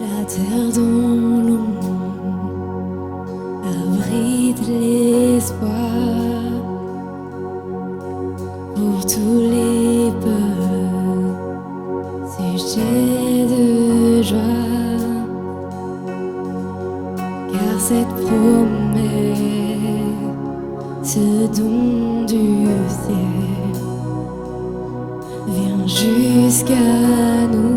[SPEAKER 2] La terre dont l'on abrite l'espoir pour tous les peuples, sujet de joie, car cette promesse, ce don du ciel, vient jusqu'à nous.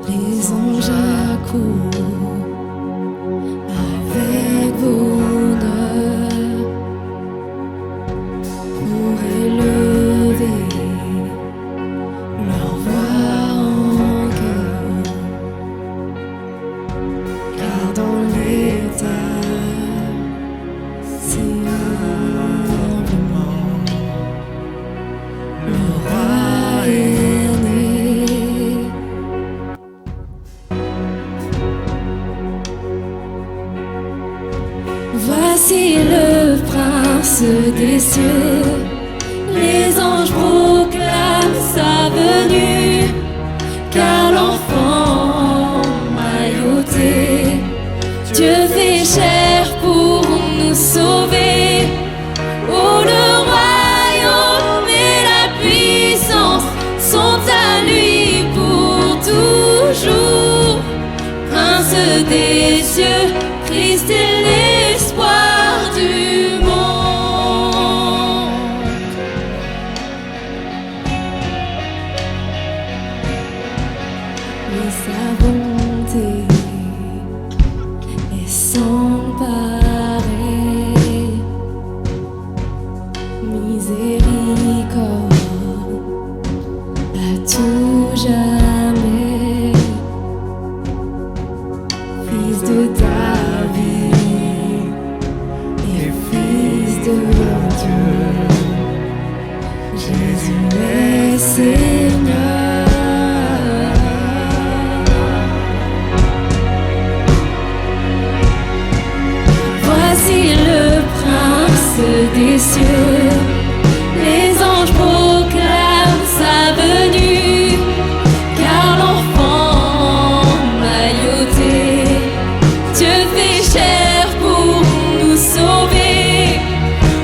[SPEAKER 2] Les anges accourent avec bonheur pour élever leur voix en chœur, car dans l'état c'est humblement le roi est né. Voici le prince des cieux, les anges proclament sa venue, car l'enfant mailloté, Dieu fait chair pour nous sauver. Oh, le royaume et la puissance sont à lui pour toujours. Prince des cieux, Christ est l'espoir du monde. Mais sa bonté est sans pareil, miséricorde à tout jamais. Fils de David et fils de Dieu, Jésus est Seigneur. Voici des cieux, les anges proclament sa venue, car l'enfant mailloté, Dieu fait chair pour nous sauver.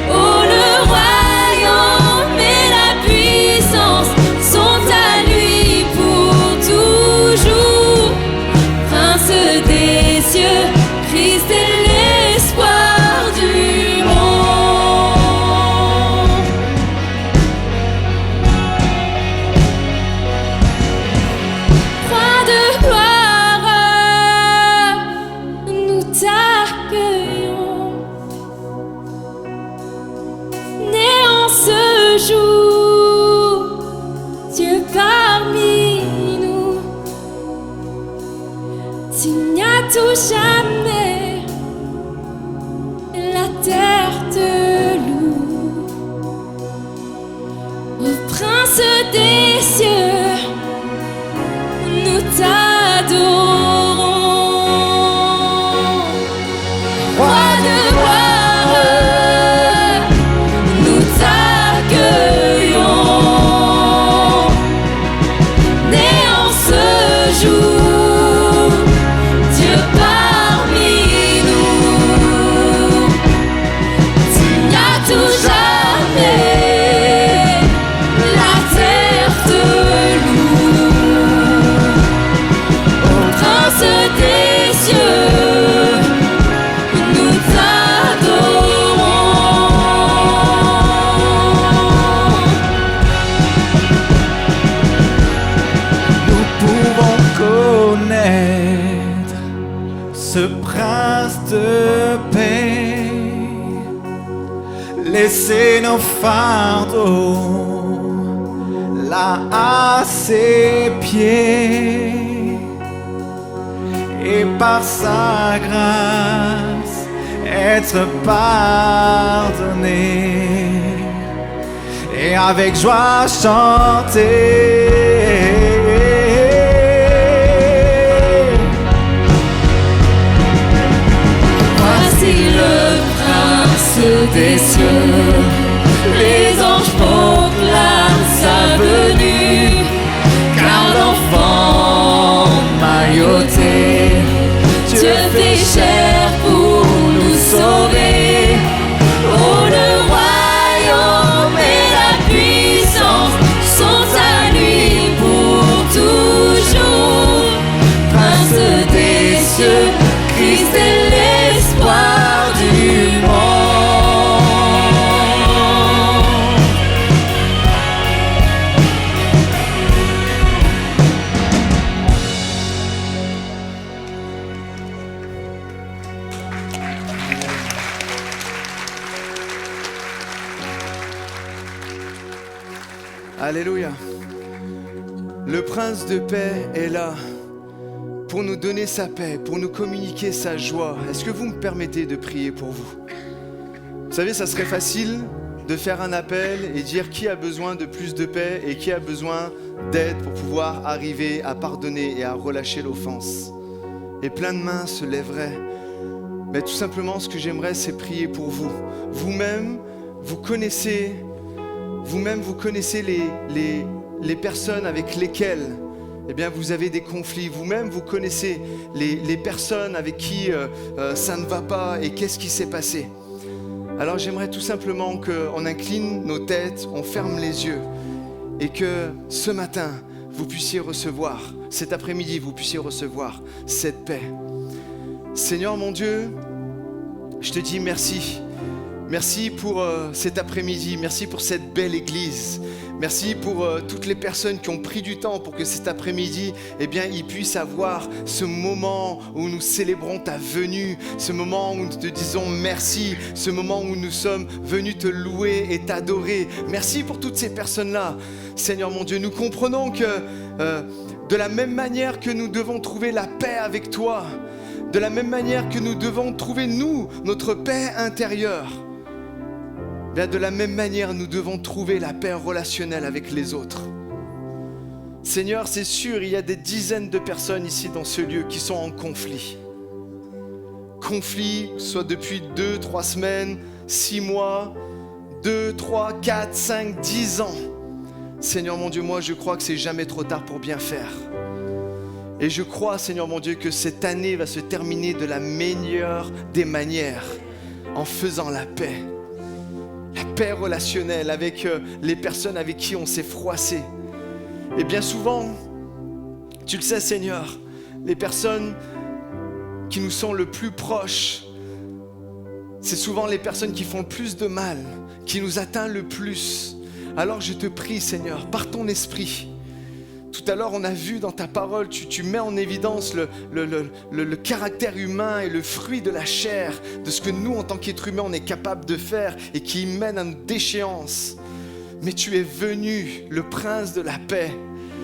[SPEAKER 2] Oh, le royaume et la puissance sont à lui pour toujours. Prince des cieux, Christ est l'espoir du monde. Roi de gloire, nous t'accueillons. Né en ce jour, Dieu parmi nous, signe à tout jamais, la terre te loue. Ô prince des cieux, nous t'adorons. Roi de gloire, nous t'accueillons. Né en ce jour, Dieu parmi nous, signe à tout jamais, la terre te loue. Ô prince des cieux, nous t'adorons.
[SPEAKER 1] Nous pouvons connaître ce prince de paix, laisser nos fardeaux là à ses pieds, et par sa grâce être pardonné, et avec joie chanter.
[SPEAKER 2] Voici le prince des cieux, les anges proclament sa venue, car l'enfant mailloté, Dieu fait chair pour nous sauver. Oh, le royaume et la puissance sont à lui pour toujours. Prince des cieux, Christ est l'espoir du monde.
[SPEAKER 3] Alléluia. Le prince de paix est là pour nous donner sa paix, pour nous communiquer sa joie. Est-ce que vous me permettez de prier pour vous? Vous savez, ça serait facile de faire un appel et dire qui a besoin de plus de paix et qui a besoin d'aide pour pouvoir arriver à pardonner et à relâcher l'offense. Et plein de mains se lèveraient. Mais tout simplement, ce que j'aimerais, c'est prier pour vous. Vous-même, vous connaissez les personnes avec lesquelles eh bien, vous avez des conflits. Vous-même, vous connaissez les personnes avec qui ça ne va pas et qu'est-ce qui s'est passé. Alors j'aimerais tout simplement qu'on incline nos têtes, on ferme les yeux et que ce matin, vous puissiez recevoir, cet après-midi, vous puissiez recevoir cette paix. Seigneur mon Dieu, je te dis merci. Merci pour cet après-midi, merci pour cette belle église. Merci pour toutes les personnes qui ont pris du temps pour que cet après-midi, eh bien, ils puissent avoir ce moment où nous célébrons ta venue, ce moment où nous te disons merci, ce moment où nous sommes venus te louer et t'adorer. Merci pour toutes ces personnes-là. Seigneur mon Dieu, nous comprenons que de la même manière que nous devons trouver la paix avec toi, de la même manière que nous devons trouver, nous, notre paix intérieure, bien, de la même manière, nous devons trouver la paix relationnelle avec les autres. Seigneur, c'est sûr, il y a des dizaines de personnes ici dans ce lieu qui sont en conflit. conflits, soit depuis 2, 3 semaines, 6 mois, 2, 3, 4, 5, 10 ans. Seigneur mon Dieu, moi je crois que c'est jamais trop tard pour bien faire. Et je crois, Seigneur mon Dieu, que cette année va se terminer de la meilleure des manières, en faisant la paix. La paix relationnelle avec les personnes avec qui on s'est froissé. Et bien souvent, tu le sais Seigneur, les personnes qui nous sont le plus proches, c'est souvent les personnes qui font le plus de mal, qui nous atteignent le plus. Alors je te prie Seigneur, par ton esprit. Tout à l'heure on a vu dans ta parole, tu mets en évidence le caractère humain et le fruit de la chair, de ce que nous en tant qu'êtres humains on est capable de faire et qui mène à une déchéance. Mais tu es venu, le prince de la paix.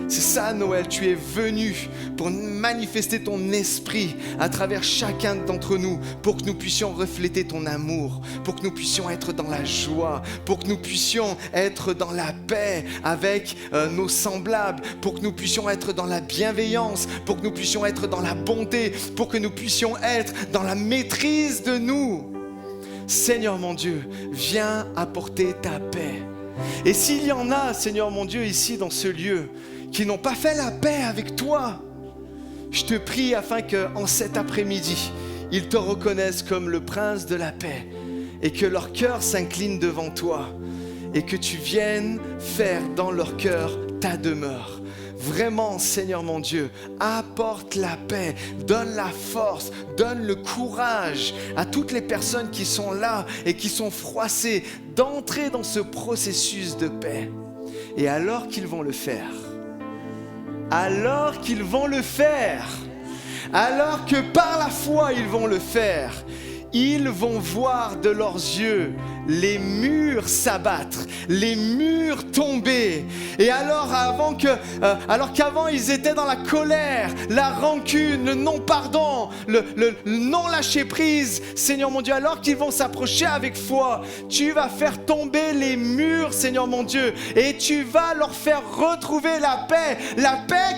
[SPEAKER 3] C'est ça Noël, tu es venu pour manifester ton esprit à travers chacun d'entre nous, pour que nous puissions refléter ton amour, pour que nous puissions être dans la joie, pour que nous puissions être dans la paix avec nos semblables, pour que nous puissions être dans la bienveillance, pour que nous puissions être dans la bonté, pour que nous puissions être dans la maîtrise de nous. Seigneur mon Dieu, viens apporter ta paix. Et s'il y en a, Seigneur mon Dieu, ici dans ce lieu, qui n'ont pas fait la paix avec toi, je te prie afin qu'en cet après-midi, ils te reconnaissent comme le prince de la paix et que leur cœur s'incline devant toi et que tu viennes faire dans leur cœur ta demeure. Vraiment, Seigneur mon Dieu, apporte la paix, donne la force, donne le courage à toutes les personnes qui sont là et qui sont froissées d'entrer dans ce processus de paix. Et alors qu'ils vont le faire, alors que par la foi ils vont le faire, ils vont voir de leurs yeux les murs s'abattre, les murs tomber. Et alors qu'avant ils étaient dans la colère, la rancune, le non-pardon, le non-lâcher-prise, Seigneur mon Dieu, alors qu'ils vont s'approcher avec foi, tu vas faire tomber les murs, Seigneur mon Dieu, et tu vas leur faire retrouver la paix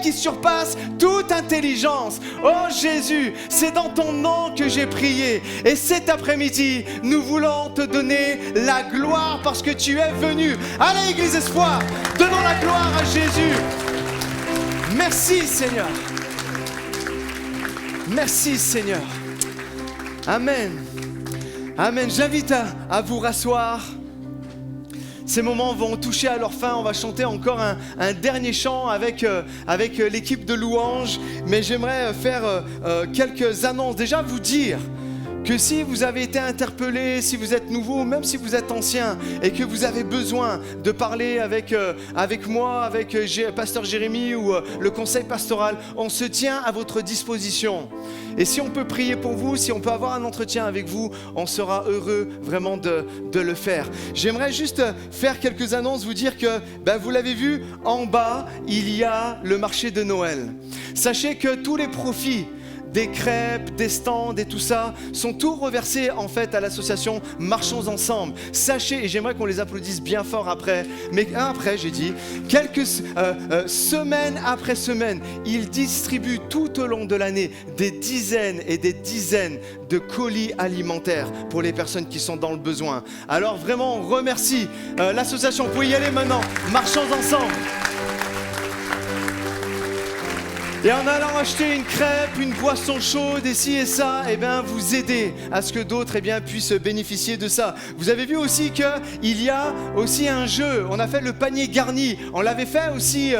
[SPEAKER 3] qui surpasse toute intelligence. Oh Jésus, c'est dans ton nom que j'ai prié. Et cet après-midi, nous voulons te donner la gloire parce que tu es venu. Allez, Église Espoir, donnons la gloire à Jésus. Merci Seigneur. Merci Seigneur. Amen. Amen. J'invite à vous rasseoir. Ces moments vont toucher à leur fin. On va chanter encore un dernier chant avec l'équipe de louanges. Mais j'aimerais faire quelques annonces. Déjà vous dire que si vous avez été interpellé, si vous êtes nouveau, même si vous êtes ancien et que vous avez besoin de parler avec moi, avec Pasteur Jérémy ou le conseil pastoral, on se tient à votre disposition. Et si on peut prier pour vous, si on peut avoir un entretien avec vous, on sera heureux vraiment de le faire. J'aimerais juste faire quelques annonces, vous dire que vous l'avez vu, en bas, il y a le marché de Noël. Sachez que tous les profits des crêpes, des stands et tout ça sont tous reversés en fait à l'association Marchons Ensemble. Sachez, et j'aimerais qu'on les applaudisse bien fort après, mais après j'ai dit, quelques semaines après semaine, ils distribuent tout au long de l'année des dizaines et des dizaines de colis alimentaires pour les personnes qui sont dans le besoin. Alors vraiment on remercie l'association, vous pouvez y aller maintenant, Marchons Ensemble. Et en allant acheter une crêpe, une boisson chaude et ci et ça, vous aidez à ce que d'autres puissent bénéficier de ça. Vous avez vu aussi qu'il y a aussi un jeu. On a fait le panier garni. On l'avait fait aussi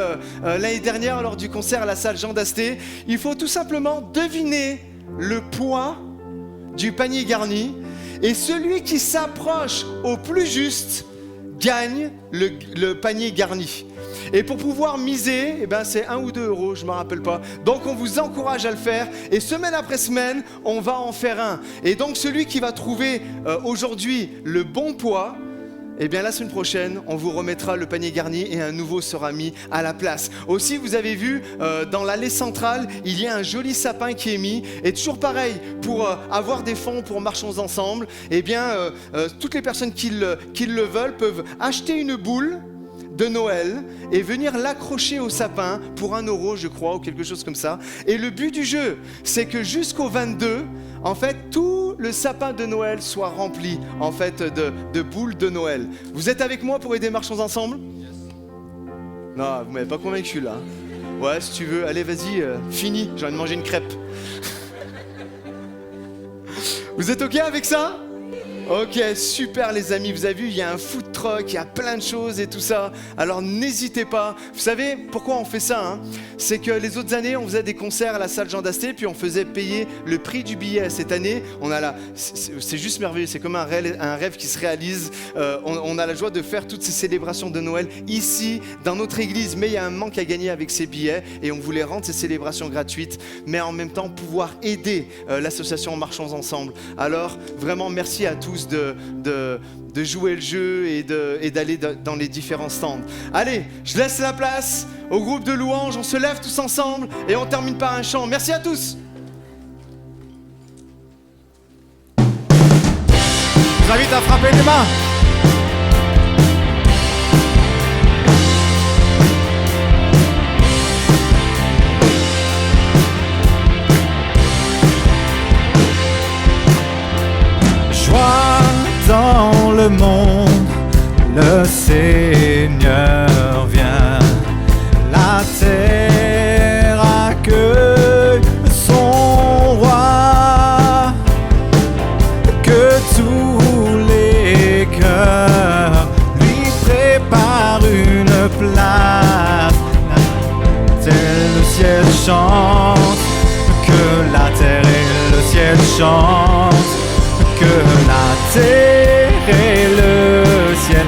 [SPEAKER 3] l'année dernière lors du concert à la salle Jean d'Asté. Il faut tout simplement deviner le poids du panier garni. Et celui qui s'approche au plus juste gagne le panier garni. Et pour pouvoir miser, c'est 1 ou 2 euros, je ne me rappelle pas. Donc on vous encourage à le faire. Et semaine après semaine, on va en faire un. Et donc celui qui va trouver aujourd'hui le bon poids, la semaine prochaine, on vous remettra le panier garni et un nouveau sera mis à la place. Aussi, vous avez vu, dans l'allée centrale, il y a un joli sapin qui est mis. Et toujours pareil, pour avoir des fonds pour Marchons Ensemble, toutes les personnes qui le veulent peuvent acheter une boule, de Noël et venir l'accrocher au sapin pour 1 euro, je crois, ou quelque chose comme ça. Et le but du jeu, c'est que jusqu'au 22, en fait, tout le sapin de Noël soit rempli, en fait, de boules de Noël. Vous êtes avec moi pour aider Marchons Ensemble ? Non, vous m'avez pas convaincu là. Ouais, si tu veux, allez, vas-y, fini, j'ai envie de manger une crêpe. Vous êtes OK avec ça ? Ok, super les amis, vous avez vu, il y a un food truck, il y a plein de choses et tout ça. Alors n'hésitez pas. Vous savez pourquoi on fait ça, hein ? C'est que les autres années, on faisait des concerts à la salle Jean d'Asté, puis on faisait payer le prix du billet. Cette année, on a c'est juste merveilleux, c'est comme un rêve qui se réalise. On a la joie de faire toutes ces célébrations de Noël ici, dans notre église. Mais il y a un manque à gagner avec ces billets et on voulait rendre ces célébrations gratuites, mais en même temps pouvoir aider l'association Marchons Ensemble. Alors vraiment, merci à tous de jouer le jeu et d'aller dans les différents stands. Allez, je laisse la place au groupe de louanges, on se lève tous ensemble et on termine par un chant. Merci à tous.
[SPEAKER 1] Je vous invite à frapper les mains. Dans le monde, le Seigneur vient. La terre accueille son roi. Que tous les cœurs lui préparent une place. Le ciel chante, que la terre et le ciel chantent. Que la terre et le ciel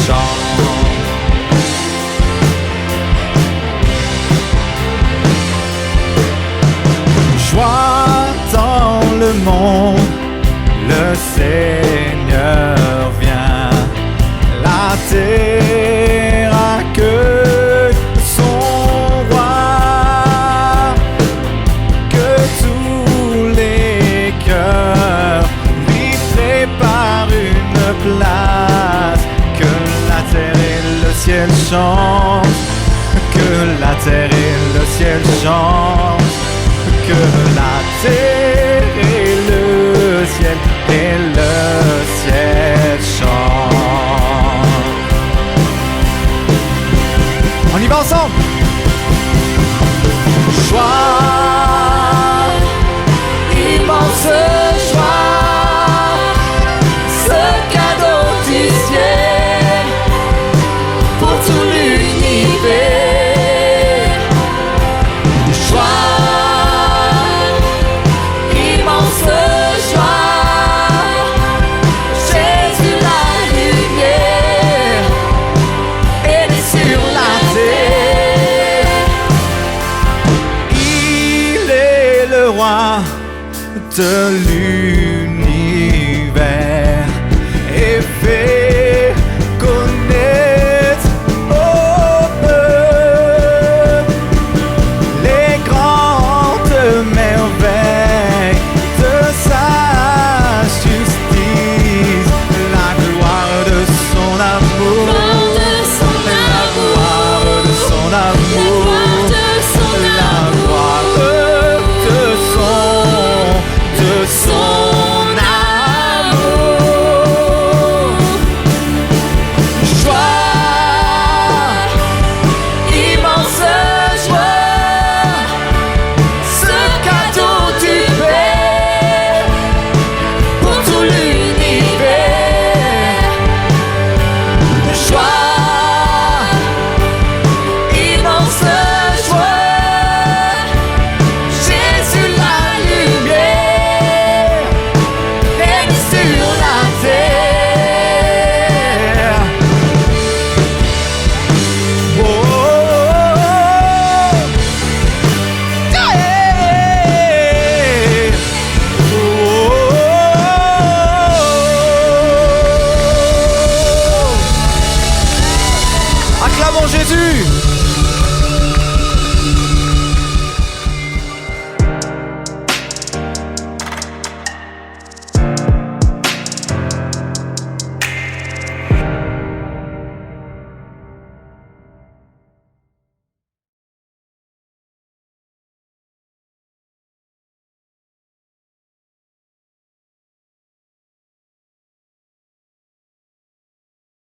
[SPEAKER 1] chantent. Joie dans le monde, le Seigneur vient. La terre accueille son roi. Que tous les cœurs lui préparent une place. Que la terre et le ciel chantent. Que la terre et le ciel chantent. Que la terre et le ciel chantent. On y va ensemble. Joie, immense joie, ce cadeau du ciel pour tout l'univers. De